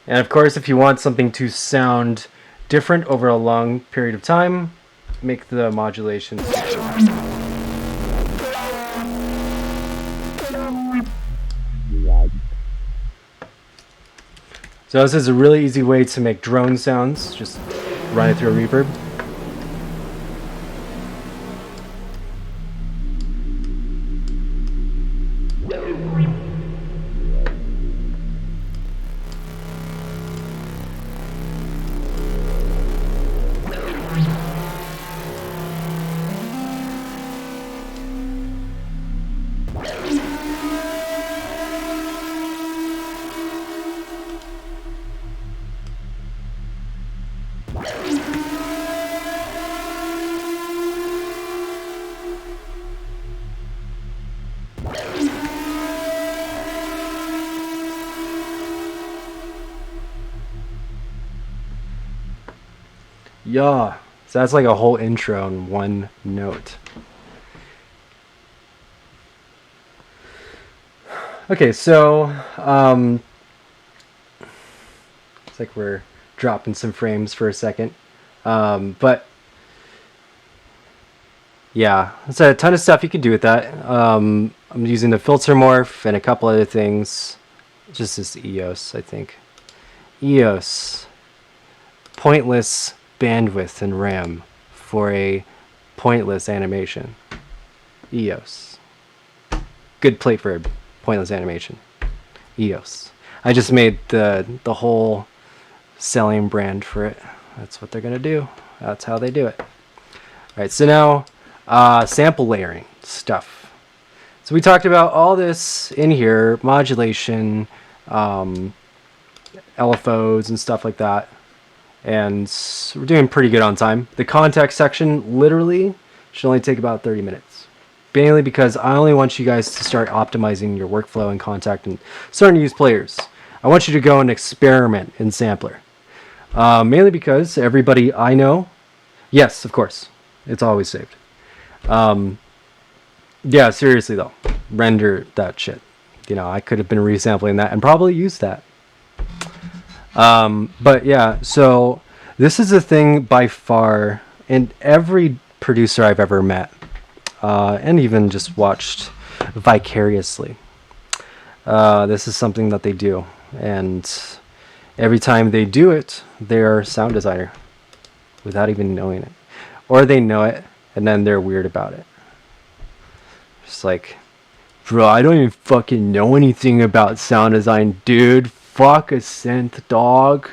[SPEAKER 1] And of course, if you want something to sound different over a long period of time, make the modulation. So this is a really easy way to make drone sounds. Just run it through a reverb. Yeah. So that's like a whole intro in one note. Okay, so it's like we're dropping some frames for a second. But yeah, there's a ton of stuff you can do with that. I'm using the filter morph and a couple other things. Just this EOS, I think. EOS. Pointless bandwidth and RAM for a pointless animation. EOS. Good plate for a pointless animation. EOS. I just made the whole selling brand for it. That's what they're gonna do. That's how they do it. Alright, so now sample layering stuff. So we talked about all this in here, modulation, LFOs and stuff like that. And we're doing pretty good on time. The context section literally should only take about 30 minutes. Mainly because I only want you guys to start optimizing your workflow and contact and starting to use players. I want you to go and experiment in Sampler. Mainly because everybody I know, yes, of course, it's always saved. Yeah, seriously though, render that shit. You know, I could have been resampling that and probably used that. But yeah, so this is a thing by far, and every producer I've ever met, and even just watched vicariously, this is something that they do, and every time they do it, they're a sound designer without even knowing it, or they know it and then they're weird about it. Just like, bro, I don't even fucking know anything about sound design, dude. Fuck a synth, dog.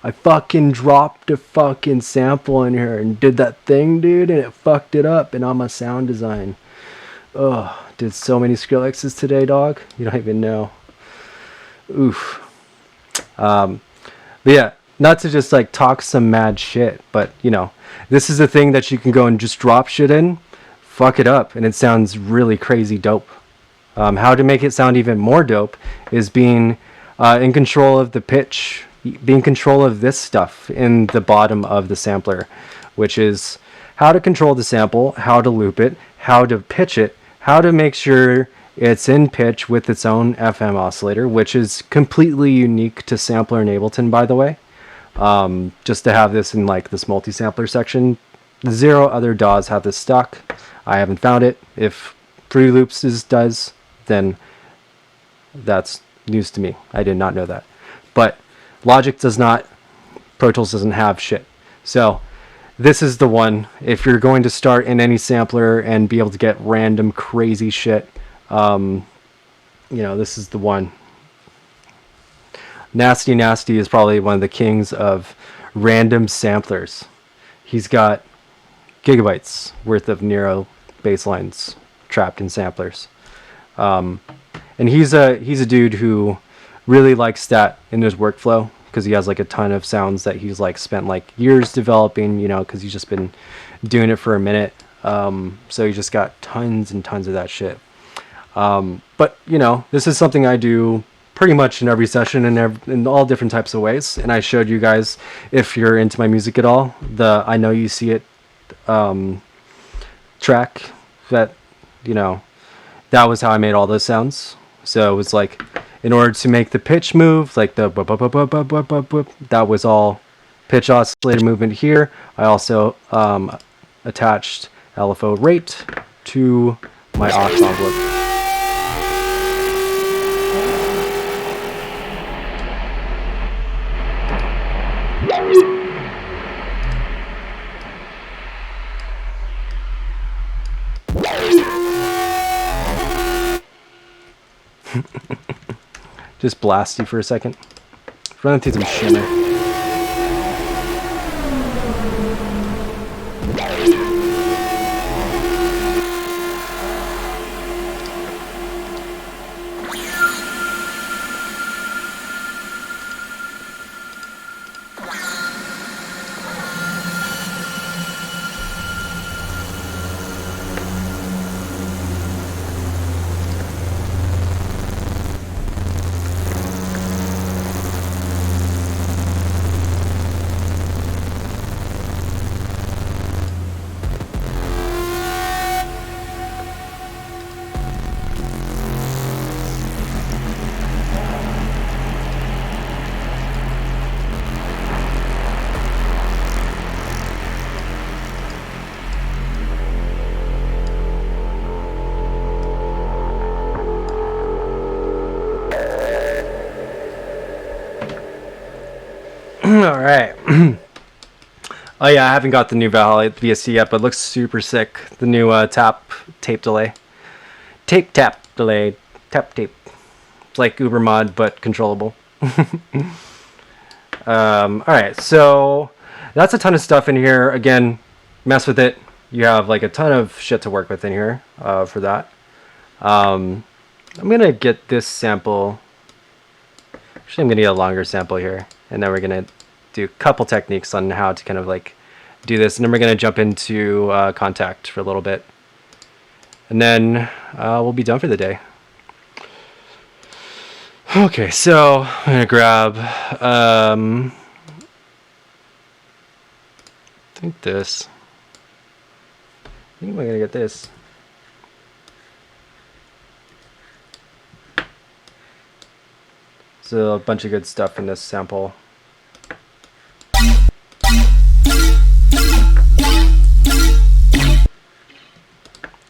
[SPEAKER 1] I fucking dropped a fucking sample in here and did that thing, dude, and it fucked it up, and I'm a sound design. Ugh, did so many Skrillexes today, dog. You don't even know. Oof. But yeah, not to just like talk some mad shit, but you know, this is a thing that you can go and just drop shit in, fuck it up, and it sounds really crazy dope. How to make it sound even more dope is being in control of the pitch, being in control of this stuff in the bottom of the sampler, which is how to control the sample, how to loop it, how to pitch it, how to make sure it's in pitch with its own FM oscillator, which is completely unique to Sampler and Ableton, by the way. Just to have this in like this multi-sampler section. 0 other DAWs have this stock. I haven't found it. If Fruity Loops does, then that's news to me. I did not know that. But Logic does not. Pro Tools doesn't have shit. So this is the one. If you're going to start in any sampler and be able to get random crazy shit, you know, this is the one. Nasty Nasty is probably one of the kings of random samplers. He's got gigabytes worth of Nero basslines trapped in samplers. And he's a dude who really likes that in his workflow because he has like a ton of sounds that he's like spent like years developing, you know, because he's just been doing it for a minute. So he just got tons and tons of that shit. But you know, this is something I do pretty much in every session and in all different types of ways. And I showed you guys, if you're into my music at all, the I Know You See It track that, you know, that was how I made all those sounds. So it was like, in order to make the pitch move, like the that was all pitch oscillator movement here. I also attached LFO rate to my aux envelope. Just blast you for a second. Run through some shimmer. right. Oh yeah, I haven't got the new Valhalla VST yet, but it looks super sick. The new tape delay. Tap delay. Tap tape. It's like Uber mod, but controllable. Alright, so that's a ton of stuff in here. Again, mess with it. You have like a ton of shit to work with in here for that. I'm gonna get this sample. Actually, I'm gonna get a longer sample here, and then we're gonna do a couple techniques on how to kind of like do this, and then we're gonna jump into Contact for a little bit, and then we'll be done for the day. Okay, so I'm gonna grab I think this. I think I'm gonna get this. So a bunch of good stuff in this sample.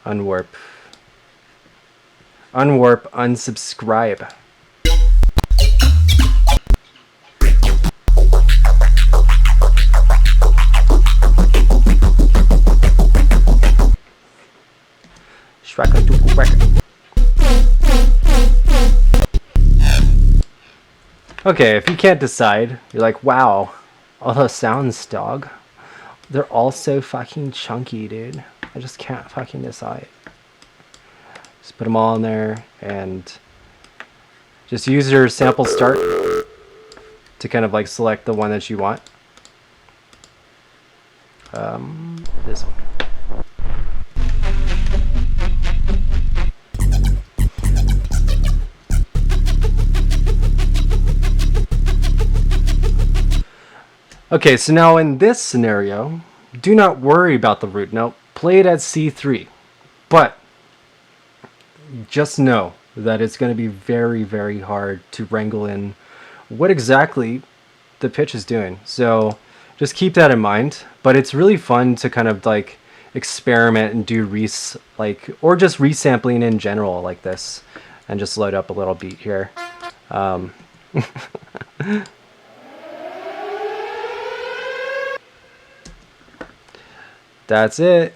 [SPEAKER 1] Unwarp. Unwarp, unsubscribe. Okay, if you can't decide, you're like, wow, all those sounds, dog. They're all so fucking chunky, dude. I just can't fucking decide. Just put them all in there and just use your sample start to kind of like select the one that you want. This one. Okay, so now in this scenario, do not worry about the root note. Play it at C3, but just know that it's going to be very, very hard to wrangle in what exactly the pitch is doing. So just keep that in mind. But it's really fun to kind of like experiment and do or just resampling in general like this, and just load up a little beat here. That's it.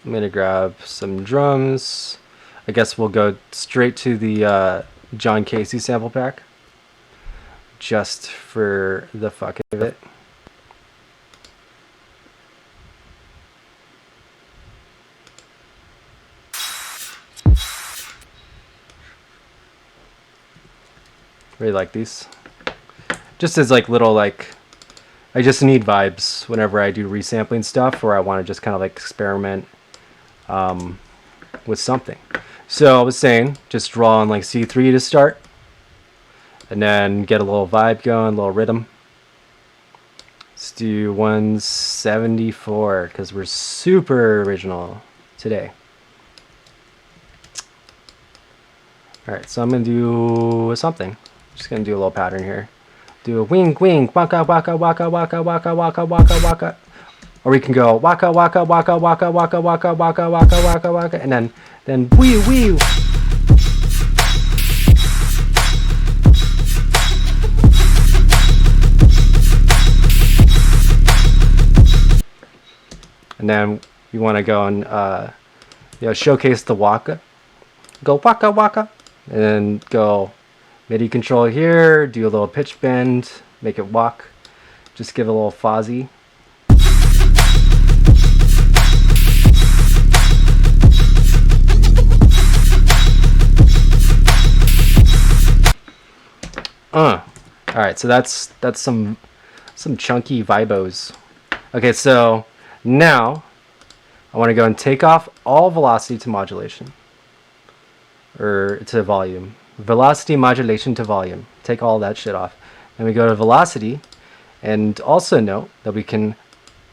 [SPEAKER 1] I'm gonna grab some drums. I guess we'll go straight to the John Casey sample pack, just for the fuck of it. Really like these. Just as like little like, I just need vibes whenever I do resampling stuff, or I want to just kind of like experiment with something. So I was saying, just draw on like C3 to start, and then get a little vibe going, a little rhythm. Let's do 174 because we're super original today. All right, so I'm gonna do something. Just gonna do a little pattern here. Do a wink wink waka waka waka waka waka waka waka waka, or we can go waka waka waka waka waka waka waka waka waka waka, and then wee wee. And then you want to go and showcase the waka. Go waka waka, and then go MIDI control here, do a little pitch bend, make it walk, just give it a little fuzzy. Alright, so that's some chunky vibos. Okay, so now I want to go and take off all velocity to modulation, or to volume. Velocity modulation to volume. Take all that shit off. Then we go to velocity, and also note that we can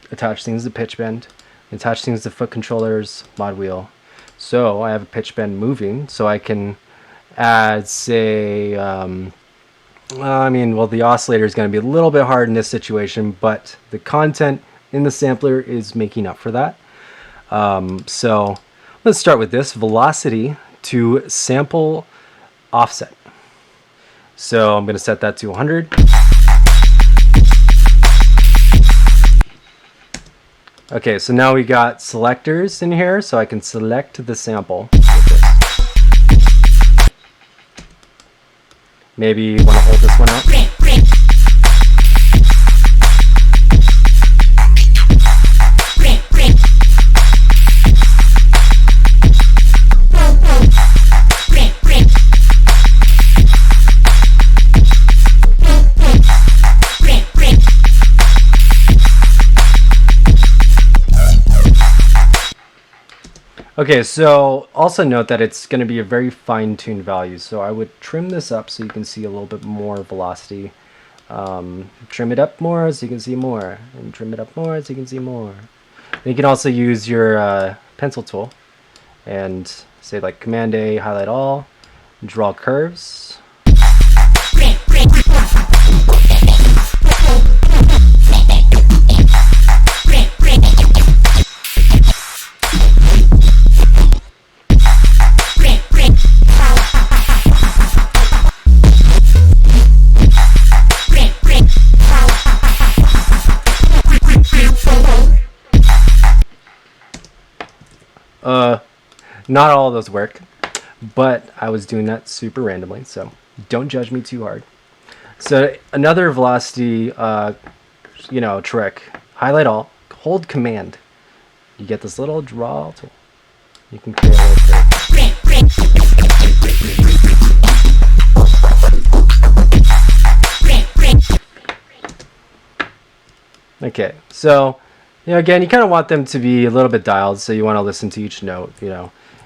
[SPEAKER 1] attach things to pitch bend, attach things to foot controllers, mod wheel. So I have a pitch bend moving, so I can add, say, the oscillator is going to be a little bit hard in this situation, but the content in the sampler is making up for that. So let's start with this velocity to sample offset. So I'm going to set that to 100. Okay, so now we got selectors in here, so I can select the sample. Maybe you want to hold this one out. Okay, so also note that it's going to be a very fine-tuned value, so I would trim this up so you can see a little bit more velocity. Trim it up more so you can see more, and trim it up more so you can see more. And you can also use your pencil tool and say like Command A, highlight all, draw curves. Not all of those work, but I was doing that super randomly, so don't judge me too hard. So another velocity, trick. Highlight all, hold Command. You get this little draw tool. You can create a little curve. Okay, so again, you kind of want them to be a little bit dialed, so you want to listen to each note,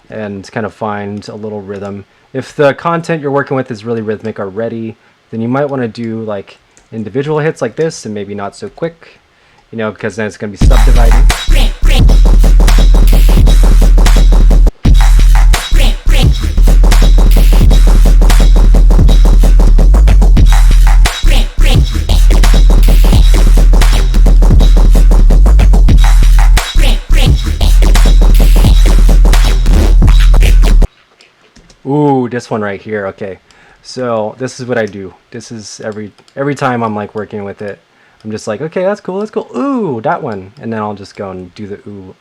[SPEAKER 1] and kind of find a little rhythm. If the content you're working with is really rhythmic already, then you might want to do like individual hits like this and maybe not so quick, because then it's going to be subdividing. Ooh, this one right here. Okay, so this is what I do. This is every time I'm like working with it, I'm just like, okay, that's cool, that's cool. Ooh, that one, and then I'll just go and do the ooh.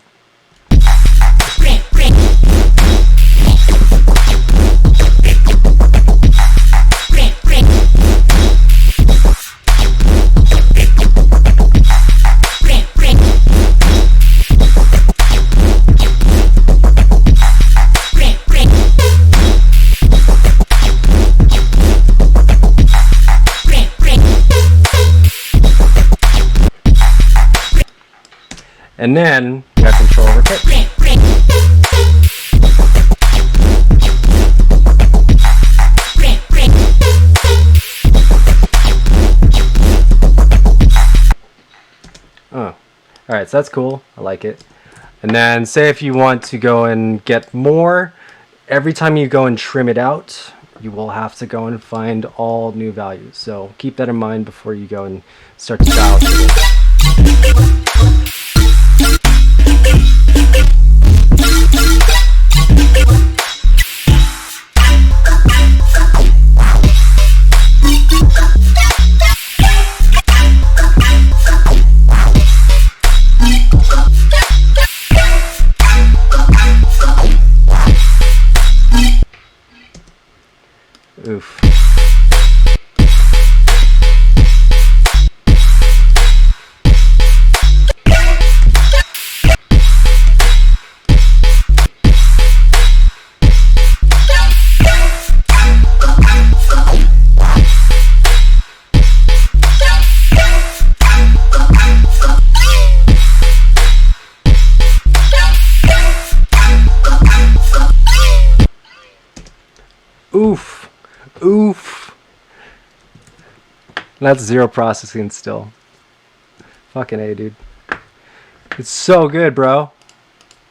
[SPEAKER 1] And then you have control over pitch. Oh, alright, so that's cool. I like it. And then say if you want to go and get more, every time you go and trim it out, you will have to go and find all new values. So keep that in mind before you go and start to dial it. Oof. Oof. Oof. That's zero processing still. Fucking A, dude. It's so good, bro.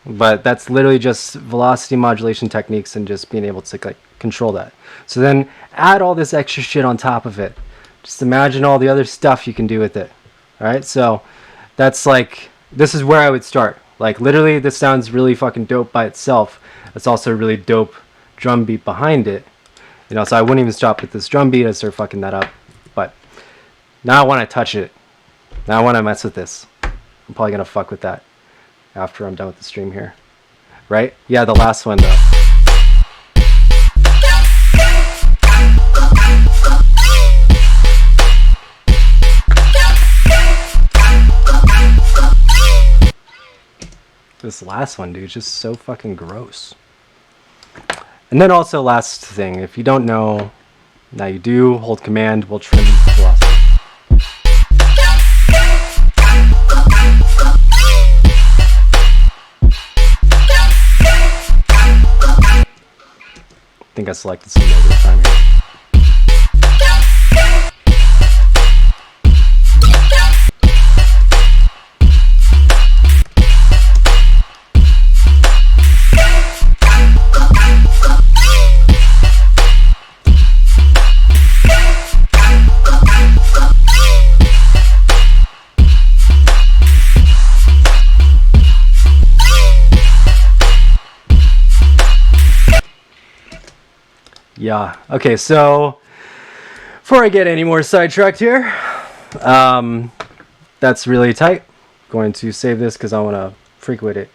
[SPEAKER 1] But that's literally just velocity modulation techniques and just being able to like control that. So then add all this extra shit on top of it. Just imagine all the other stuff you can do with it. Alright, so that's like, this is where I would start. Like literally this sounds really fucking dope by itself. It's also a really dope drum beat behind it. So I wouldn't even stop with this drum beat. I'd start fucking that up. But now I want to touch it. Now I want to mess with this. I'm probably going to fuck with that. after I'm done with the stream here. Right? Yeah, the last one though. This last one, dude, is just so fucking gross. And then also, last thing, if you don't know, now you do, hold command, we'll trim velocity. I think I selected some negative time here. Yeah, okay, so before I get any more sidetracked here, that's really tight. Going to save this because I want to freak with it.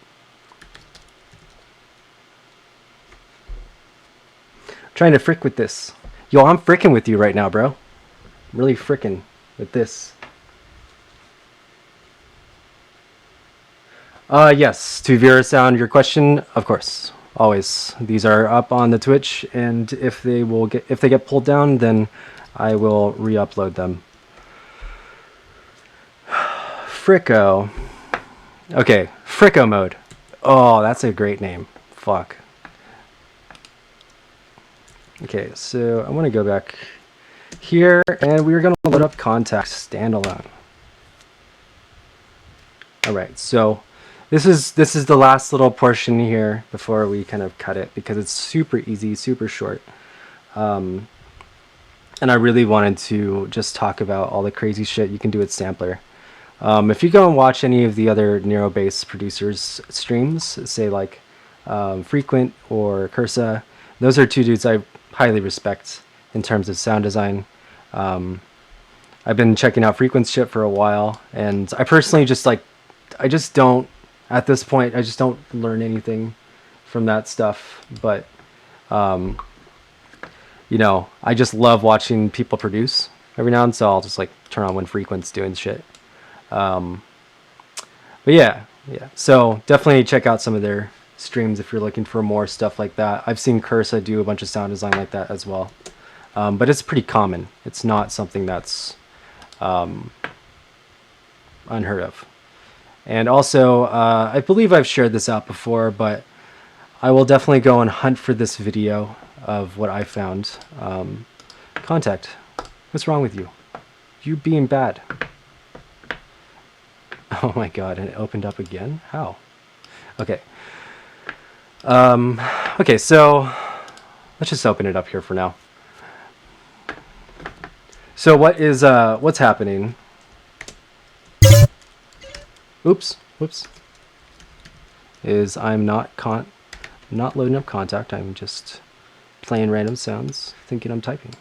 [SPEAKER 1] Trying to frick with this. Yo, I'm fricking with you right now, bro. I'm really fricking with this. Yes, to Vera Sound, your question, of course. Always. These are up on the Twitch, and if they get pulled down, then I will re-upload them. Fricko. Okay, Fricko mode. Oh, that's a great name. Fuck. Okay, so I want to go back here, and we're going to load up Contact Standalone. Alright, so this is the last little portion here before we kind of cut it, because it's super easy, super short. And I really wanted to just talk about all the crazy shit you can do with Sampler. If you go and watch any of the other Neuro-based producers' streams, say like Frequent or Cursa, those are two dudes I highly respect in terms of sound design. I've been checking out Frequent's shit for a while, and I personally just I just don't, at this point, I just don't learn anything from that stuff. But, you know, I just love watching people produce every now and then, so I'll just like turn on when Frequent's doing shit. But yeah. So definitely check out some of their streams if you're looking for more stuff like that. I've seen Cursa do a bunch of sound design like that as well. But it's pretty common. It's not something that's unheard of. And also, I believe I've shared this out before, but I will definitely go and hunt for this video of what I found. Contact. What's wrong with you? You being bad. Oh my god, and it opened up again? How? Okay. Okay, so let's just open it up here for now. So what's happening? Oops, whoops. Is I'm not loading up Contact. I'm just playing random sounds, thinking I'm typing.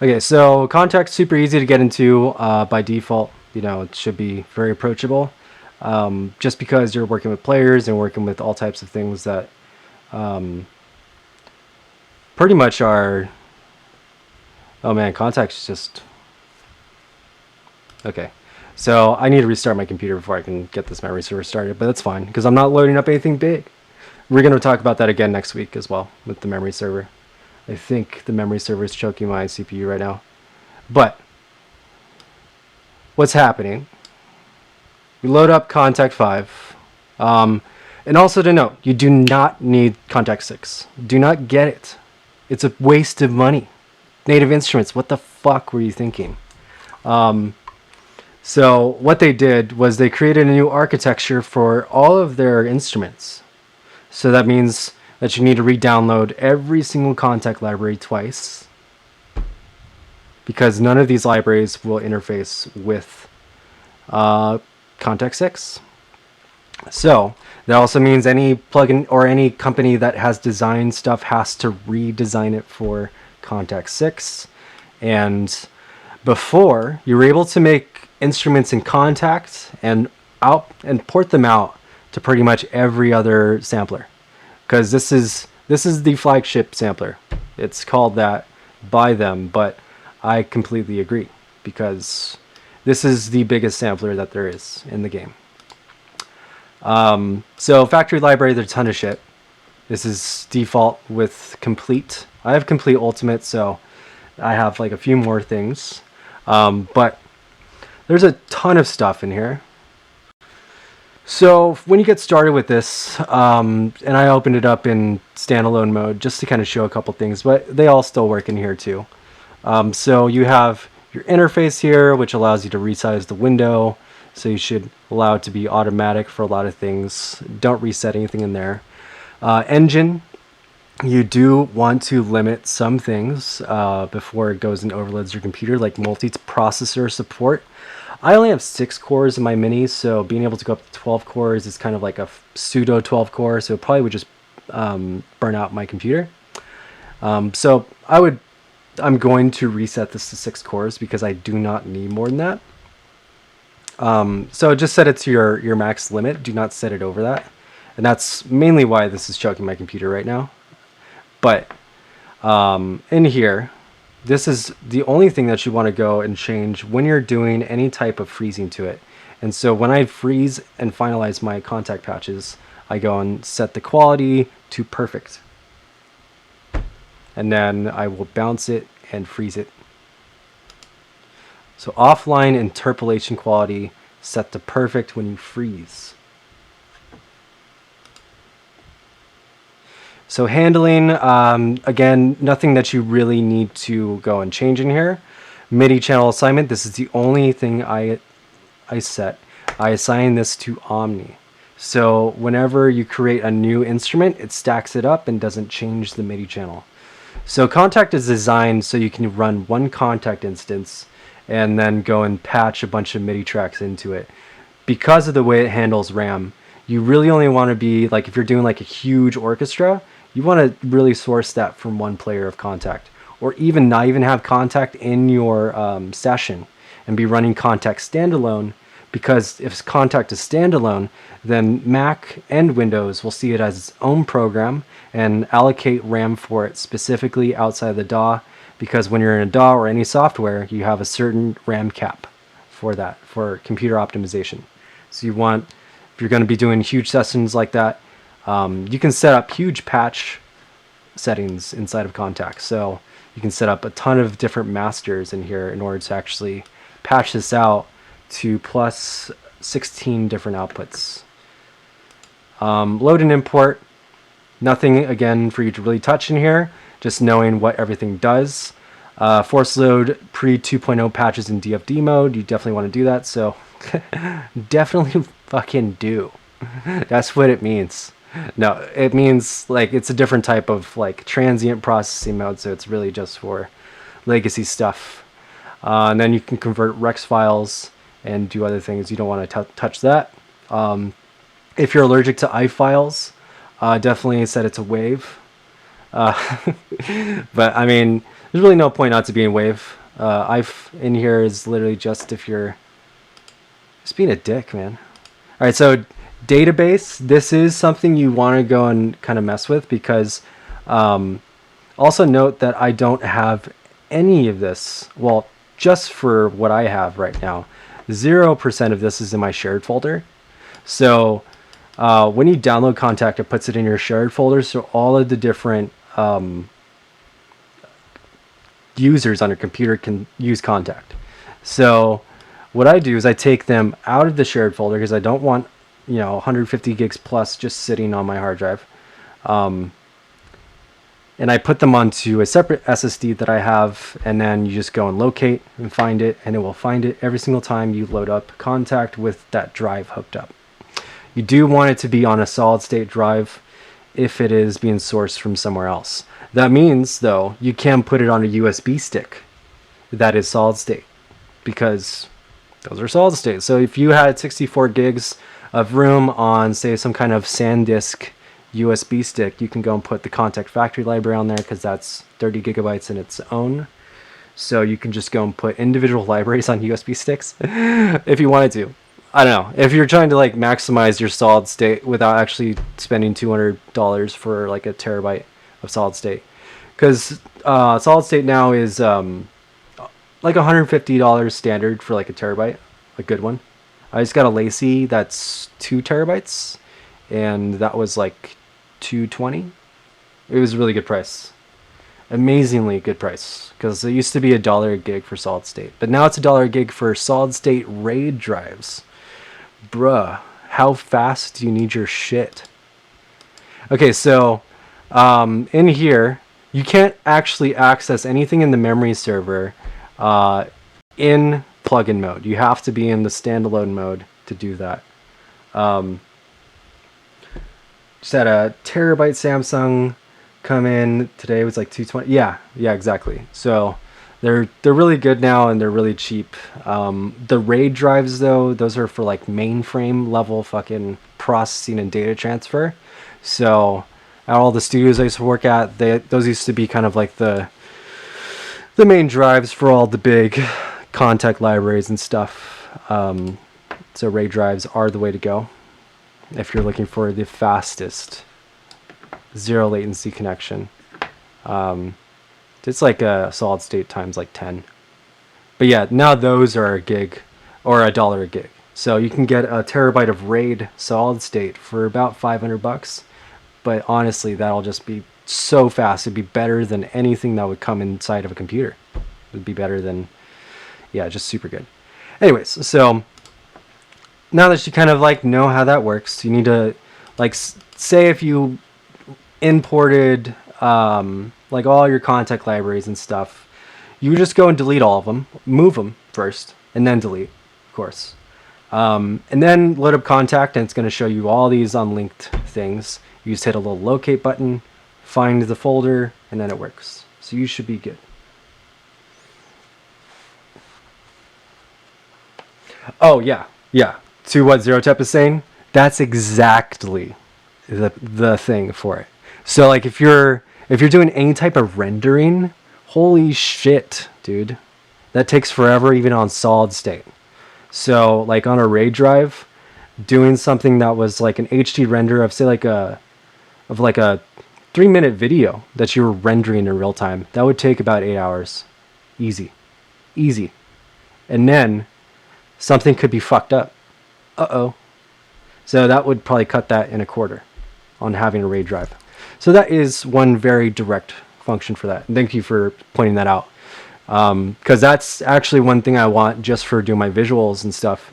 [SPEAKER 1] Okay, so Contact's super easy to get into by default. You know, it should be very approachable. Just because you're working with players and working with all types of things that pretty much are. Oh man, Contact's just. Okay, so I need to restart my computer before I can get this memory server started, but that's fine because I'm not loading up anything big. We're going to talk about that again next week as well with the memory server. I think the memory server is choking my CPU right now. But what's happening? We load up Contact 5. And also to note, you do not need Contact 6. Do not get it. It's a waste of money. Native Instruments, what the fuck were you thinking? So what they did was they created a new architecture for all of their instruments. So that means that you need to re-download every single Contact library twice, because none of these libraries will interface with Contact 6. So that also means any plugin or any company that has designed stuff has to redesign it for Contact 6. And before, you were able to make instruments in contact and port them out to pretty much every other sampler, because this is the flagship sampler. It's called that by them, but I completely agree, because this is the biggest sampler that there is in the game. So factory library, there's a ton of shit. This is default with complete. I have complete ultimate, so I have like a few more things. But there's a ton of stuff in here. So when you get started with this, and I opened it up in standalone mode just to kind of show a couple things, but they all still work in here too. So you have your interface here, which allows you to resize the window. So you should allow it to be automatic for a lot of things. Don't reset anything in there. Engine, you do want to limit some things before it goes and overloads your computer, like multi-processor support. I only have 6 cores in my Mini, so being able to go up to 12 cores is kind of like a pseudo 12 core, so it probably would just burn out my computer. So I'm going to reset this to 6 cores because I do not need more than that. So just set it to your max limit. Do not set it over that. And that's mainly why this is choking my computer right now. But in here, this is the only thing that you want to go and change when you're doing any type of freezing to it. And so when I freeze and finalize my contact patches, I go and set the quality to perfect. And then I will bounce it and freeze it. So offline interpolation quality set to perfect when you freeze. So handling, again, nothing that you really need to go and change in here. MIDI channel assignment, this is the only thing I set. I assign this to Omni. So whenever you create a new instrument, it stacks it up and doesn't change the MIDI channel. So Contact is designed so you can run one Contact instance and then go and patch a bunch of MIDI tracks into it. Because of the way it handles RAM, you really only want to be, like if you're doing like a huge orchestra, you want to really source that from one player of Contact, or even not even have Contact in your session and be running Contact standalone, because if Contact is standalone, then Mac and Windows will see it as its own program and allocate RAM for it specifically outside the DAW, because when you're in a DAW or any software, you have a certain RAM cap for that, for computer optimization. So you want, if you're going to be doing huge sessions like that, you can set up huge patch settings inside of Contact. So you can set up a ton of different masters in here in order to actually patch this out to plus 16 different outputs. Load and import, nothing again for you to really touch in here, just knowing what everything does. Force load pre 2.0 patches in DFD mode, you definitely want to do that, so definitely fucking do. That's what it means. No, it means like it's a different type of like transient processing mode, so it's really just for legacy stuff. And then you can convert Rex files and do other things. You don't want to touch that. If you're allergic to IF files, definitely set it to wave. But I mean, there's really no point not to be in wave. IF in here is literally just if you're just being a dick, man. All right, so database, this is something you want to go and kind of mess with, because also note that I don't have any of this. Well, just for what I have right now, 0% of this is in my shared folder. So when you download Contact, it puts it in your shared folder, so all of the different users on your computer can use Contact. So what I do is I take them out of the shared folder, because I don't want 150 gigs plus just sitting on my hard drive, and I put them onto a separate SSD that I have, and then you just go and locate and find it, and it will find it every single time you load up Contact with that drive hooked up. You do want it to be on a solid state drive if it is being sourced from somewhere else. That means though, you can put it on a USB stick that is solid state, because those are solid state. So if you had 64 gigs of room on, say, some kind of SanDisk USB stick, you can go and put the Contact factory library on there, because that's 30 gigabytes in its own. So you can just go and put individual libraries on USB sticks if you wanted to. I don't know. If you're trying to like maximize your solid state without actually spending $200 for like a terabyte of solid state, because solid state now is like $150 standard for like a terabyte, a good one. I just got a Lacy that's 2 terabytes, and that was like $220. It was a really good price, amazingly good price, because it used to be $1 a gig for solid state, but now it's $1 a gig for solid state RAID drives. Bruh, how fast do you need your shit? Okay, so in here, you can't actually access anything in the memory server in plugin mode. You have to be in the standalone mode to do that. Just had a terabyte Samsung come in today. It was like 220. Yeah, exactly. So they're really good now, and they're really cheap. The RAID drives though, those are for like mainframe level fucking processing and data transfer. So at all the studios I used to work at, those used to be kind of like the main drives for all the big contact libraries and stuff. So RAID drives are the way to go if you're looking for the fastest zero latency connection. It's like a solid state times like 10. But yeah, now those are a gig or $1 a gig. So you can get a terabyte of RAID solid state for about $500. But honestly, that'll just be so fast. It'd be better than anything that would come inside of a computer. It would be better than, yeah, just super good. Anyways, so now that you kind of like know how that works, you need to like say if you imported like all your contact libraries and stuff, you just go and delete all of them, move them first, and then delete, of course. And then load up contact, and it's going to show you all these unlinked things. You just hit a little locate button, find the folder, and then it works. So you should be good. Oh yeah. To what ZeroTep is saying, that's exactly the thing for it. So like if you're doing any type of rendering, holy shit, dude, that takes forever even on solid state. So like on a RAID drive, doing something that was like an HD render of say like a 3-minute video that you were rendering in real time, that would take about 8 hours. Easy. And then something could be fucked up. So that would probably cut that in a quarter on having a RAID drive. So that is one very direct function for that. And thank you for pointing that out. Because that's actually one thing I want just for doing my visuals and stuff.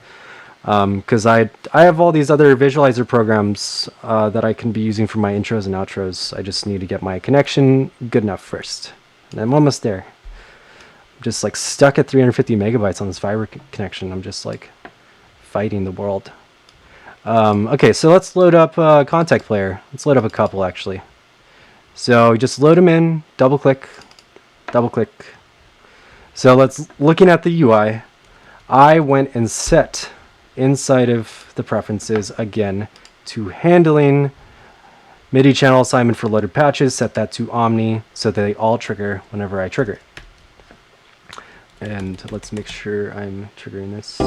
[SPEAKER 1] Because I have all these other visualizer programs that I can be using for my intros and outros. I just need to get my connection good enough first. And I'm almost there. I'm just like stuck at 350 megabytes on this fiber connection. I'm just like fighting the world. Okay, so let's load up Contact Player. Let's load up a couple actually. So just load them in, double click. So looking at the UI, I went and set inside of the preferences again to handling MIDI channel assignment for loaded patches, set that to Omni so they all trigger whenever I trigger it. And let's make sure I'm triggering this.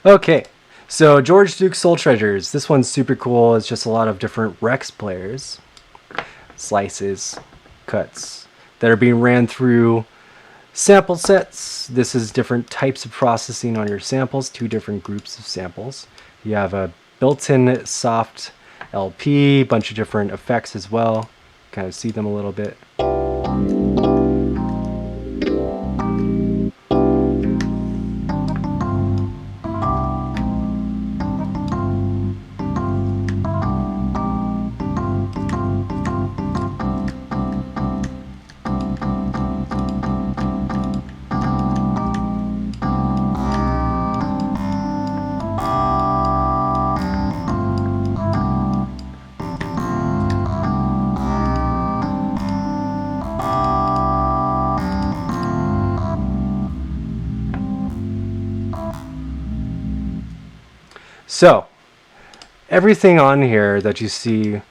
[SPEAKER 1] Okay, so George Duke's Soul Treasures. This one's super cool. It's just a lot of different Rex players, slices, cuts that are being ran through sample sets. This is different types of processing on your samples, 2 different groups of samples. You have a built-in soft LP, bunch of different effects as well. Kind of see them a little bit. So everything on here that you see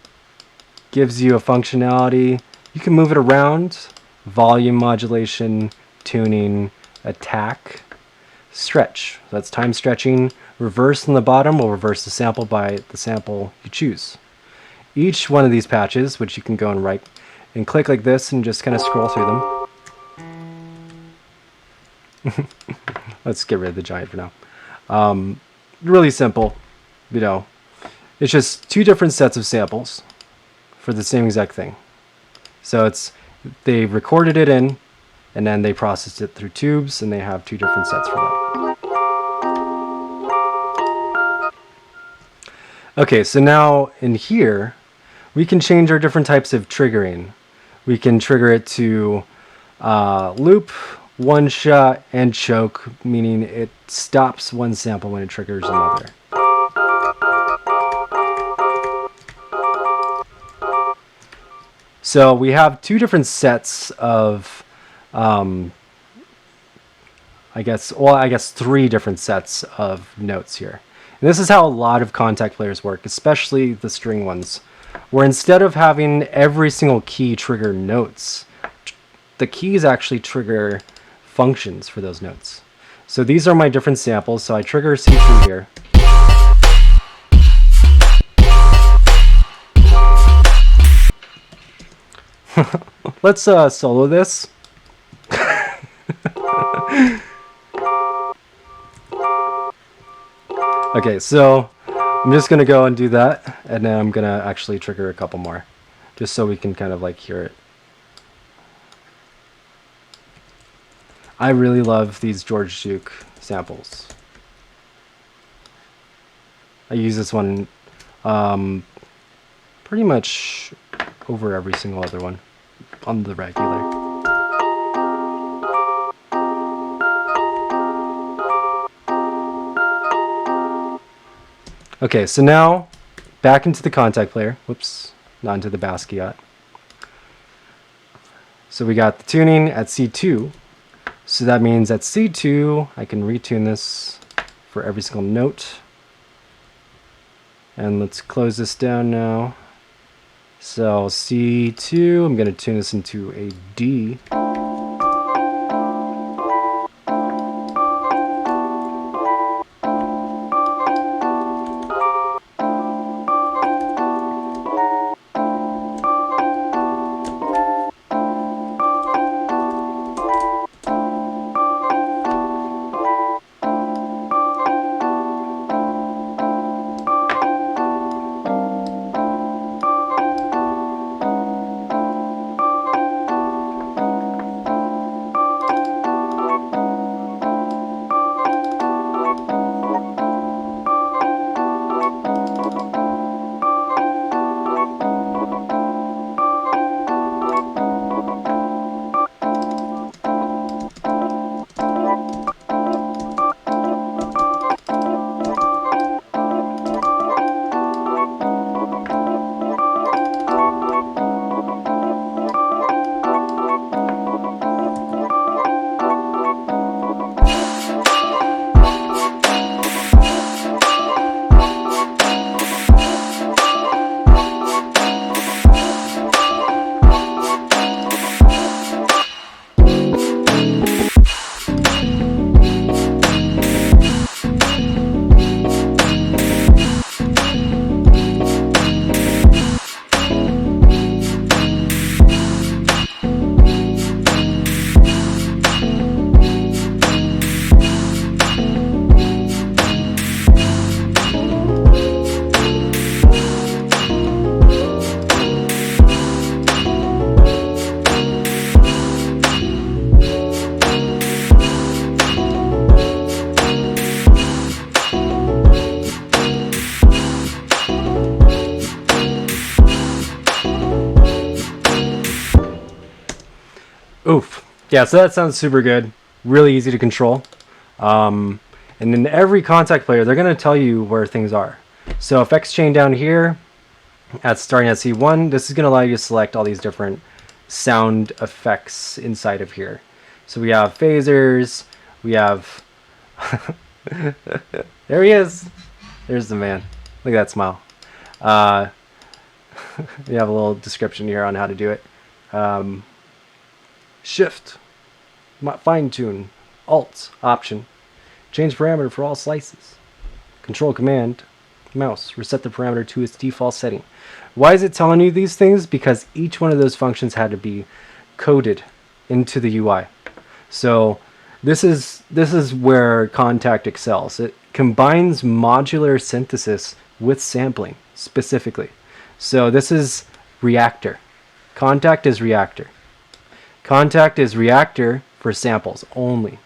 [SPEAKER 1] gives you a functionality. You can move it around: volume modulation, tuning, attack, stretch. That's time stretching. Reverse on the bottom will reverse the sample by the sample you choose. Each one of these patches, which you can go and right and click like this and just kind of scroll through them. Let's get rid of the giant for now. Really simple, you know. It's just two different sets of samples for the same exact thing. So they recorded it in, and then they processed it through tubes, and they have two different sets for that. Okay, so now in here, we can change our different types of triggering. We can trigger it to loop, one shot, and choke, meaning it stops one sample when it triggers another. So we have two different sets of, I guess three different sets of notes here. And this is how a lot of contact players work, especially the string ones, where instead of having every single key trigger notes, the keys actually trigger functions for those notes. So these are my different samples. So I trigger C2 here. Let's solo this. Okay, so I'm just gonna go and do that, and then I'm gonna actually trigger a couple more, just so we can kind of like hear it. I really love these George Duke samples. I use this one pretty much over every single other one on the regular. Okay, so now back into the contact player. Whoops, not into the Basquiat. So we got the tuning at C2. So that means at C2, I can retune this for every single note. And let's close this down now. So C2, I'm going to tune this into a D. Oof. Yeah, so that sounds super good. Really easy to control. And in every contact player, they're going to tell you where things are. So effects chain down here, starting at C1, this is going to allow you to select all these different sound effects inside of here. So we have phasers, we have... there he is! There's the man. Look at that smile. Uh, we have a little description here on how to do it. Shift, fine tune, Alt, Option, change parameter for all slices. Control Command, mouse, reset the parameter to its default setting. Why is it telling you these things? Because each one of those functions had to be coded into the UI. So this is where Kontakt excels. It combines modular synthesis with sampling specifically. So this is Reactor. Kontakt is Reactor. Kontakt is Reactor for samples only.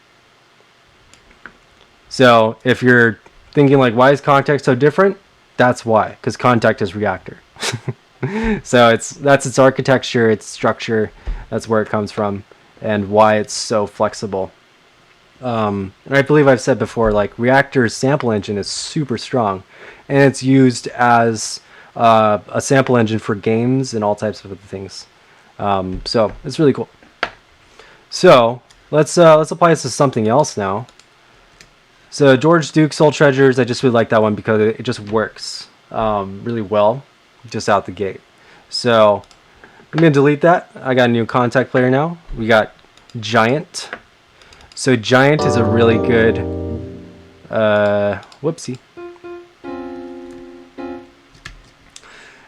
[SPEAKER 1] So if you're thinking like, why is Kontakt so different? That's why, because Kontakt is Reactor. So that's its architecture, its structure. That's where it comes from, and why it's so flexible. And I believe I've said before, like Reactor's sample engine is super strong, and it's used as a sample engine for games and all types of other things. So it's really cool. So let's apply this to something else now. So George Duke's Soul Treasures, I just really like that one because it just works really well just out the gate. So I'm going to delete that. I got a new Kontakt player now. We got Giant. So Giant is a really good, whoopsie.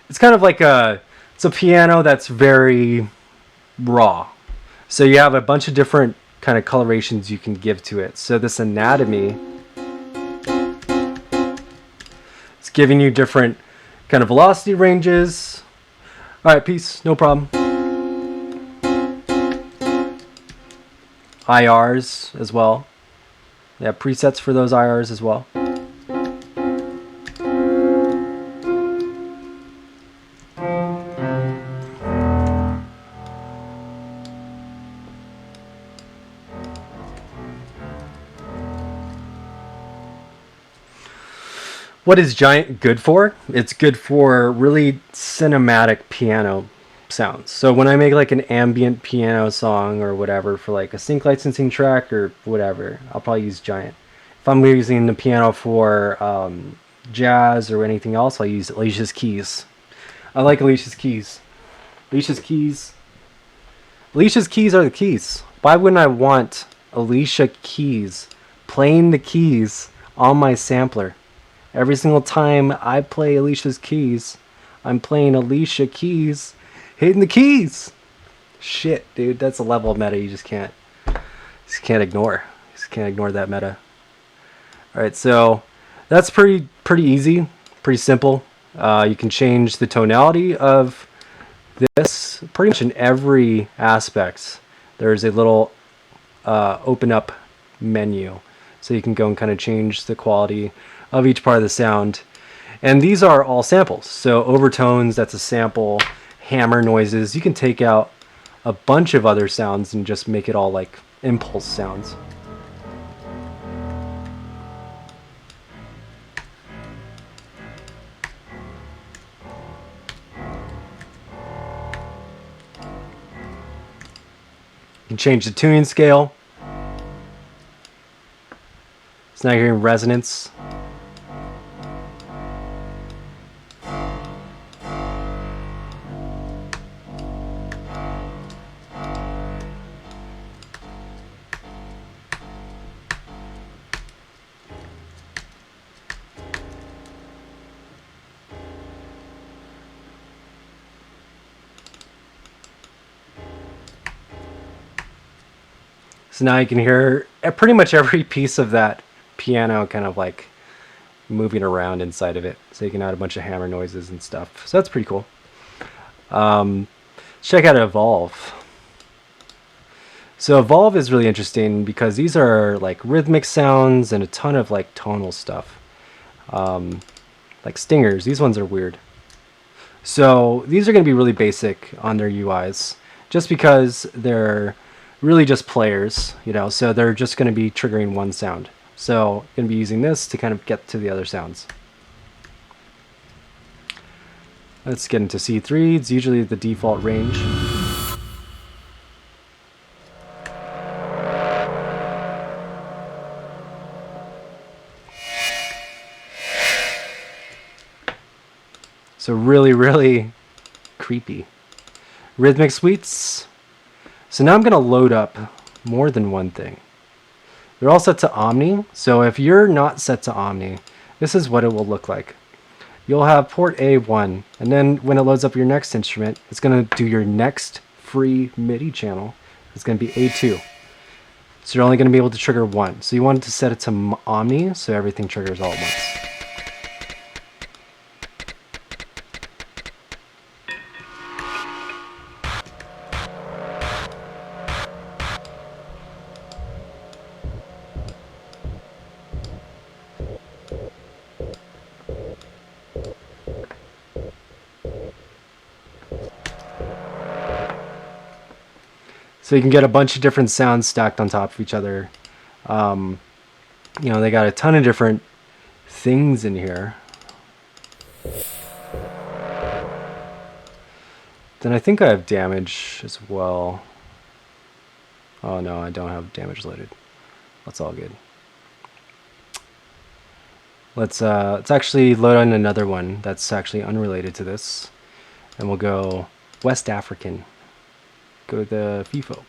[SPEAKER 1] It's kind of like it's a piano that's very raw. So you have a bunch of different kind of colorations you can give to it. So this anatomy, it's giving you different kind of velocity ranges. All right, peace, no problem. IRs as well. They have presets for those IRs as well. What is Giant good for? It's good for really cinematic piano sounds. So when I make like an ambient piano song or whatever for like a sync licensing track or whatever, I'll probably use Giant. If I'm using the piano for jazz or anything else, I'll use Alicia's Keys. I like Alicia's Keys. Alicia's Keys. Alicia's Keys are the keys. Why wouldn't I want Alicia Keys playing the keys on my sampler? Every single time I play Alicia's Keys, I'm playing Alicia Keys, hitting the keys. Shit, dude, that's a level of meta you just can't ignore. You just can't ignore that meta. All right, so that's pretty easy, pretty simple. You can change the tonality of this pretty much in every aspect. There's a little open up menu, so you can go and kind of change the quality of each part of the sound. And these are all samples. So overtones, that's a sample. Hammer noises, you can take out a bunch of other sounds and just make it all like impulse sounds. You can change the tuning scale. So now you're hearing resonance. So now you can hear pretty much every piece of that piano kind of like moving around inside of it. So you can add a bunch of hammer noises and stuff. So that's pretty cool. Let's check out Evolve. So Evolve is really interesting because these are like rhythmic sounds and a ton of like tonal stuff. Like stingers. These ones are weird. So these are going to be really basic on their UIs just because they're really just players, you know, so they're just going to be triggering one sound. So I'm going to be using this to kind of get to the other sounds. Let's get into C3. It's usually the default range. So really, really creepy. Rhythmic suites. So now I'm going to load up more than one thing. They're all set to Omni. So if you're not set to Omni, this is what it will look like. You'll have port A1, and then when it loads up your next instrument, it's going to do your next free MIDI channel. It's going to be A2. So you're only going to be able to trigger one. So you want to set it to Omni so everything triggers all at once. So you can get a bunch of different sounds stacked on top of each other. You know, they got a ton of different things in here. Then I think I have damage as well. Oh no, I don't have damage loaded. That's all good. Let's actually load on another one that's actually unrelated to this. And we'll go West African. Go to the FIFO.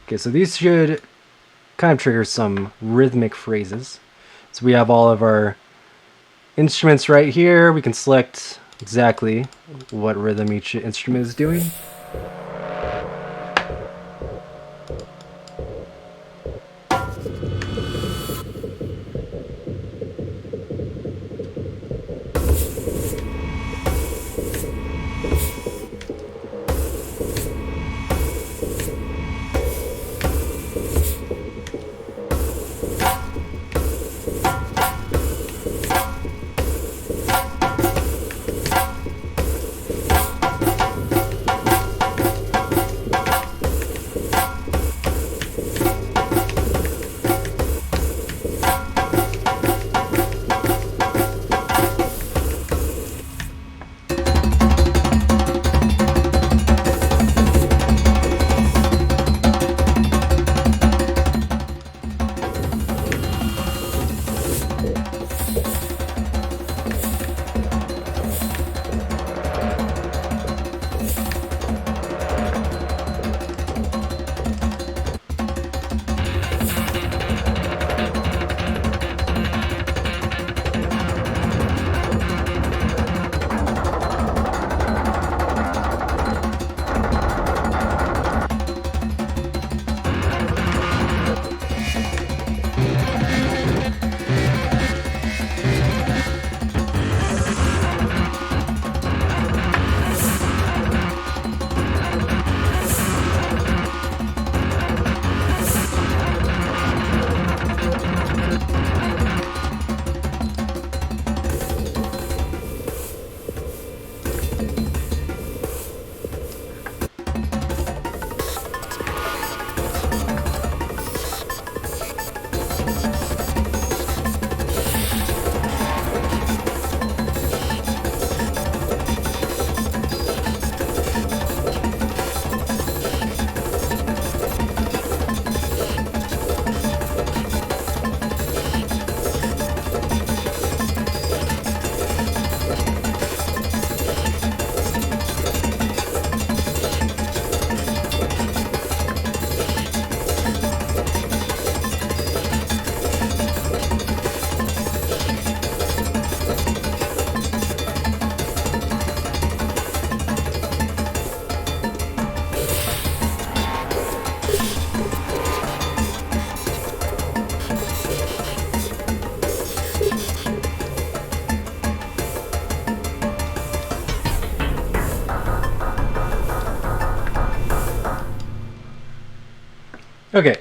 [SPEAKER 1] Okay, so these should kind of trigger some rhythmic phrases. So we have all of our instruments right here. We can select exactly what rhythm each instrument is doing. Okay,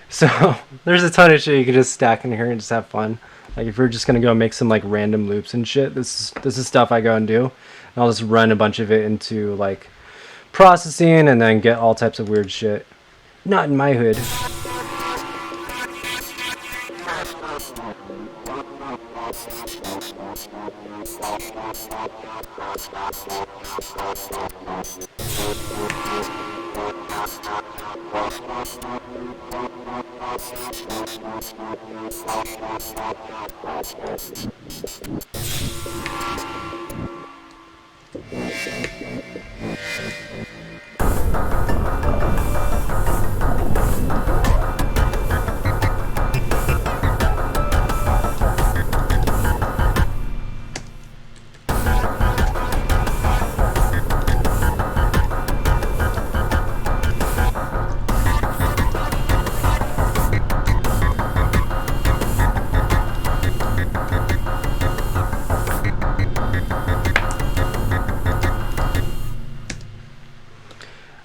[SPEAKER 1] so there's a ton of shit you can just stack in here and just have fun. Like if you're just gonna go make some like random loops and shit, this is stuff I go and do. And I'll just run a bunch of it into like processing and then get all types of weird shit. Not in my hood.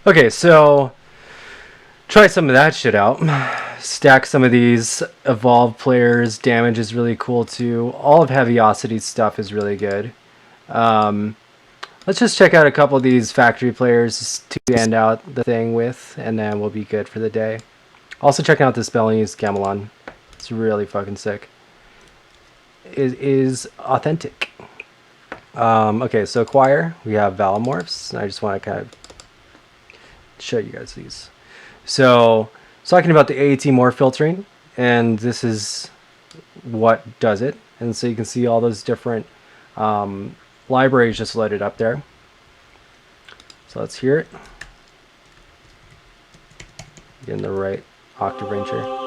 [SPEAKER 1] Okay, so try some of that shit out. Stack some of these. Evolve players. Damage is really cool too. All of Heaviosity's stuff is really good. Let's just check out a couple of these factory players to end out the thing with, and then we'll be good for the day. Also checking out this Balinese Gamelon. It's really fucking sick. It is authentic. Okay, so acquire. We have Valimorphs. I just want to kind of show you guys these. So talking about the AAT morph filtering, and this is what does it. And so you can see all those different libraries just loaded up there. So let's hear it. Get in the right octave range here.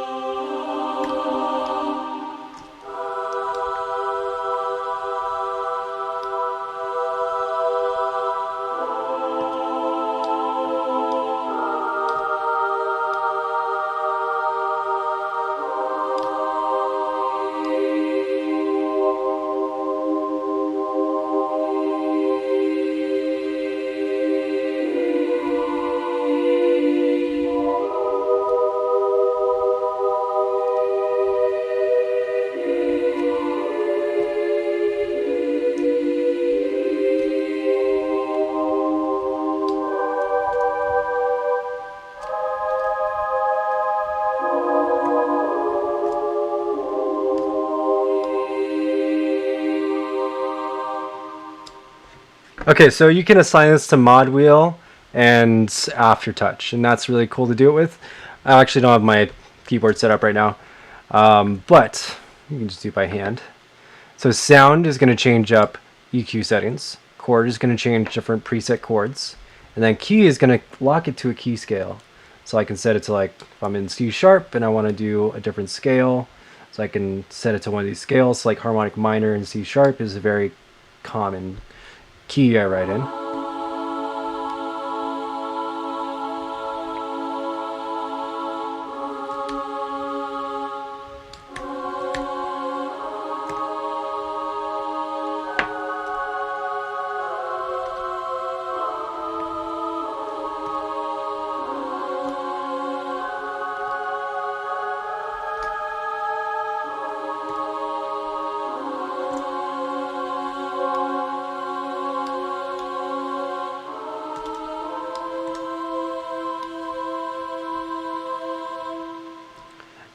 [SPEAKER 1] Okay, so you can assign this to mod wheel and aftertouch, and that's really cool to do it with. I actually don't have my keyboard set up right now, but you can just do it by hand. So sound is going to change up EQ settings. Chord is going to change different preset chords, and then key is going to lock it to a key scale. So I can set it to, like, if I'm in C sharp and I want to do a different scale, so I can set it to one of these scales. Like harmonic minor in C sharp is a very common key I write in.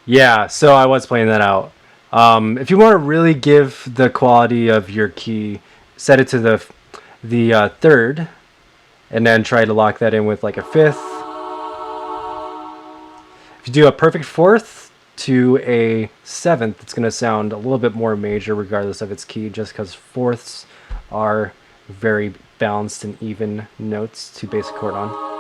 [SPEAKER 1] Yeah, so I was playing that out. If you want to really give the quality of your key, set it to the third, and then try to lock that in with like a fifth. If you do a perfect fourth to a seventh, it's going to sound a little bit more major regardless of its key, just because fourths are very balanced and even notes to basic chord on.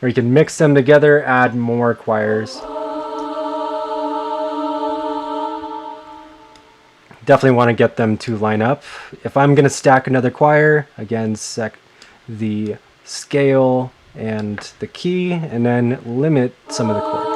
[SPEAKER 1] Or you can mix them together, add more choirs. Definitely want to get them to line up. If I'm going to stack another choir, again, set the scale and the key, and then limit some of the chords.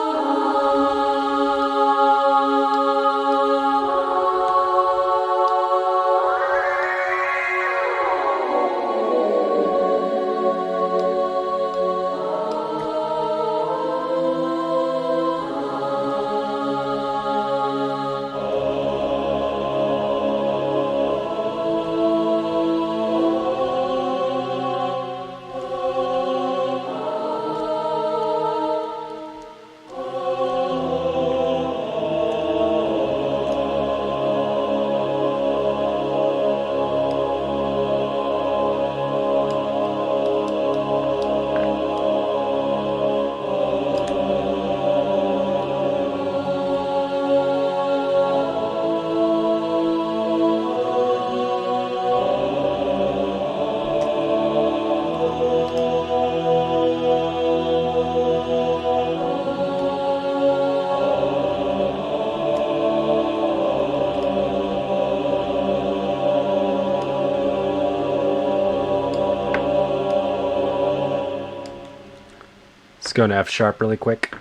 [SPEAKER 1] Let's go to F sharp really quick.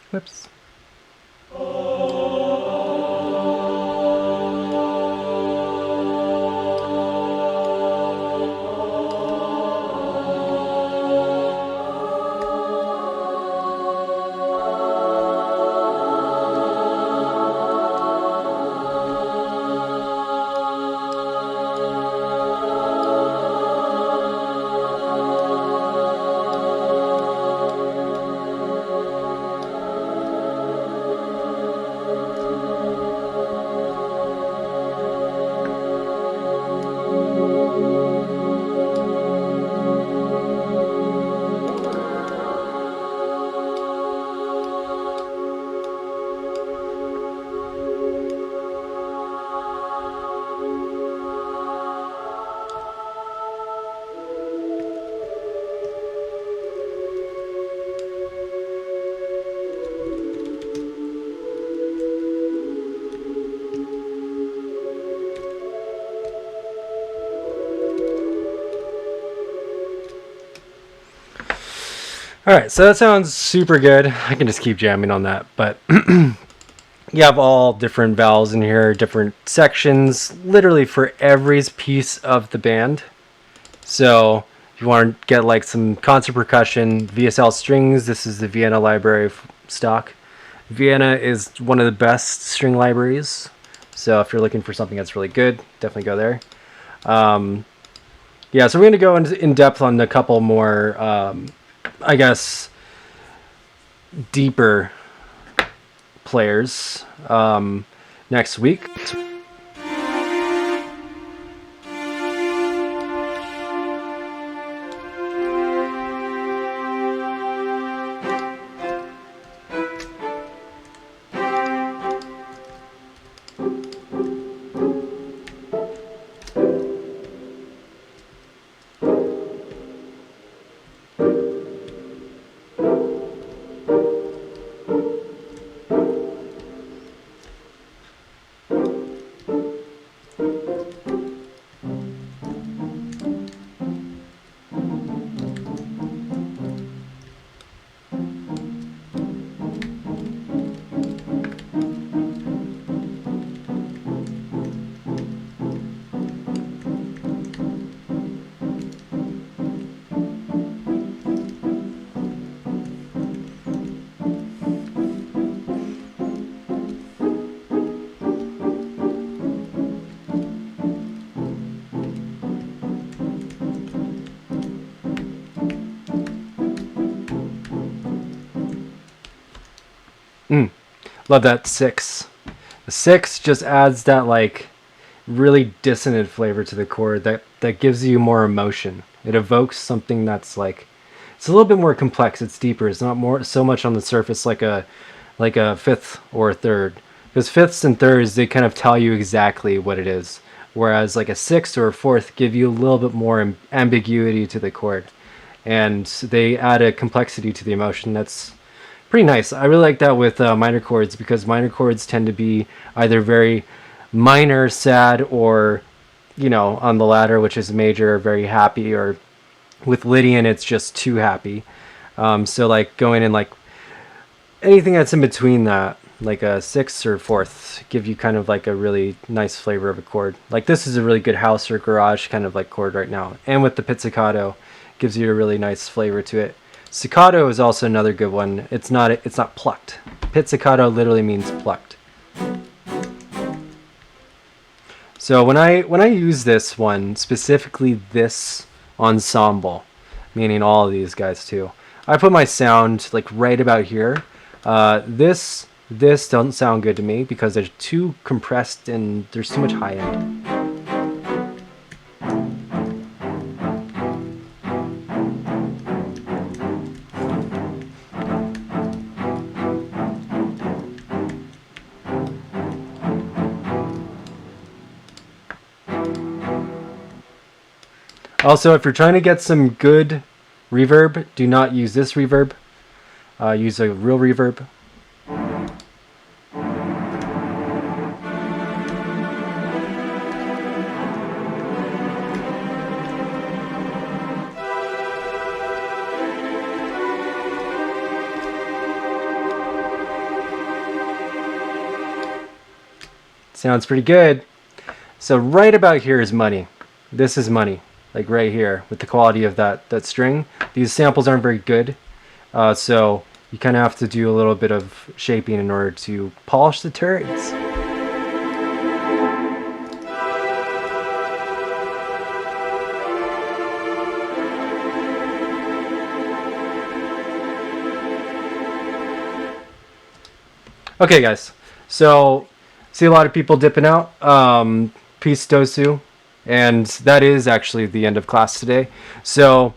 [SPEAKER 1] Whoops. All right, so that sounds super good. I can just keep jamming on that, but you have all different vowels in here, different sections, literally for every piece of the band. So if you want to get like some concert percussion, VSL strings, this is the Vienna library stock. Vienna is one of the best string libraries. So if you're looking for something that's really good, definitely go there. Yeah, so we're going to go in depth on a couple more, I guess, deeper players next week. Love that 6. The 6 just adds that like really dissonant flavor to the chord that gives you more emotion. It evokes something that's like, it's a little bit more complex. It's deeper. It's not more so much on the surface like a fifth or a third. Because fifths and thirds, they kind of tell you exactly what it is. Whereas like a sixth or a fourth give you a little bit more ambiguity to the chord. And they add a complexity to the emotion that's pretty nice. I really like that with minor chords, because minor chords tend to be either very minor, sad, or, you know, on the latter, which is major, very happy, or with Lydian, it's just too happy. So like going in like anything that's in between that, like a sixth or fourth, give you kind of like a really nice flavor of a chord. Like this is a really good house or garage kind of like chord right now. And with the pizzicato, gives you a really nice flavor to it. Staccato is also another good one. It's not plucked. Pizzicato literally means plucked. So when I use this one, specifically this ensemble, meaning all of these guys too, I put my sound like right about here. This doesn't sound good to me because they're too compressed and there's too much high end. Also, if you're trying to get some good reverb, do not use this reverb. Use a real reverb. Sounds pretty good. So right about here is money. This is money, like right here with the quality of that string. These samples aren't very good, so you kind of have to do a little bit of shaping in order to polish the turds. Okay, guys. So, see a lot of people dipping out. Peace, Dosu. And that is actually the end of class today. So,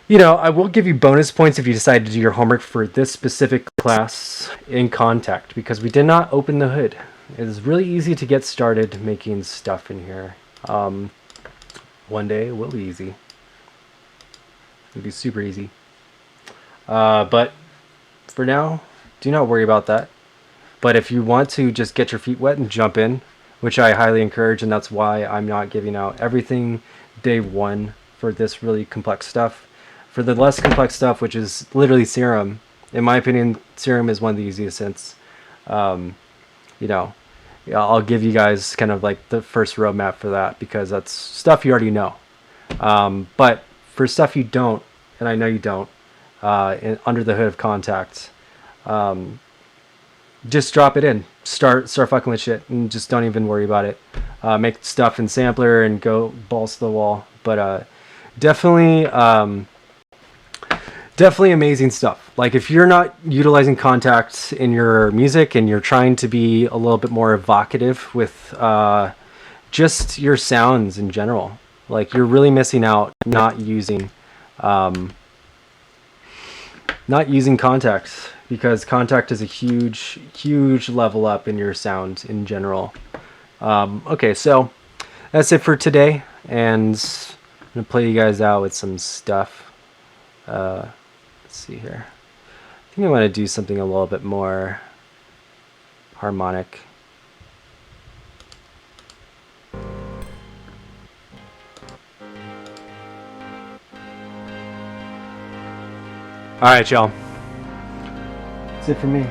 [SPEAKER 1] you know, I will give you bonus points if you decide to do your homework for this specific class in Contact, because we did not open the hood. It is really easy to get started making stuff in here. One day it will be easy. It'll be super easy. But for now, do not worry about that. But if you want to just get your feet wet and jump in, which I highly encourage, and that's why I'm not giving out everything day one for this really complex stuff. For the less complex stuff, which is literally Serum, in my opinion, Serum is one of the easiest synths. You know, I'll give you guys kind of like the first roadmap for that, because that's stuff you already know. But for stuff you don't, and I know you don't, under the hood of Contact, just drop it in. Start fucking with shit, and just don't even worry about it. Make stuff in sampler and go balls to the wall. But definitely amazing stuff. Like, if you're not utilizing Contact in your music and you're trying to be a little bit more evocative with just your sounds in general, like, you're really missing out not using Contact, because Contact is a huge level up in your sound in general. Okay, so that's it for today, and I'm gonna play you guys out with some stuff. Let's see here. I think I want to do something a little bit more harmonic. All right, y'all. That's it for me.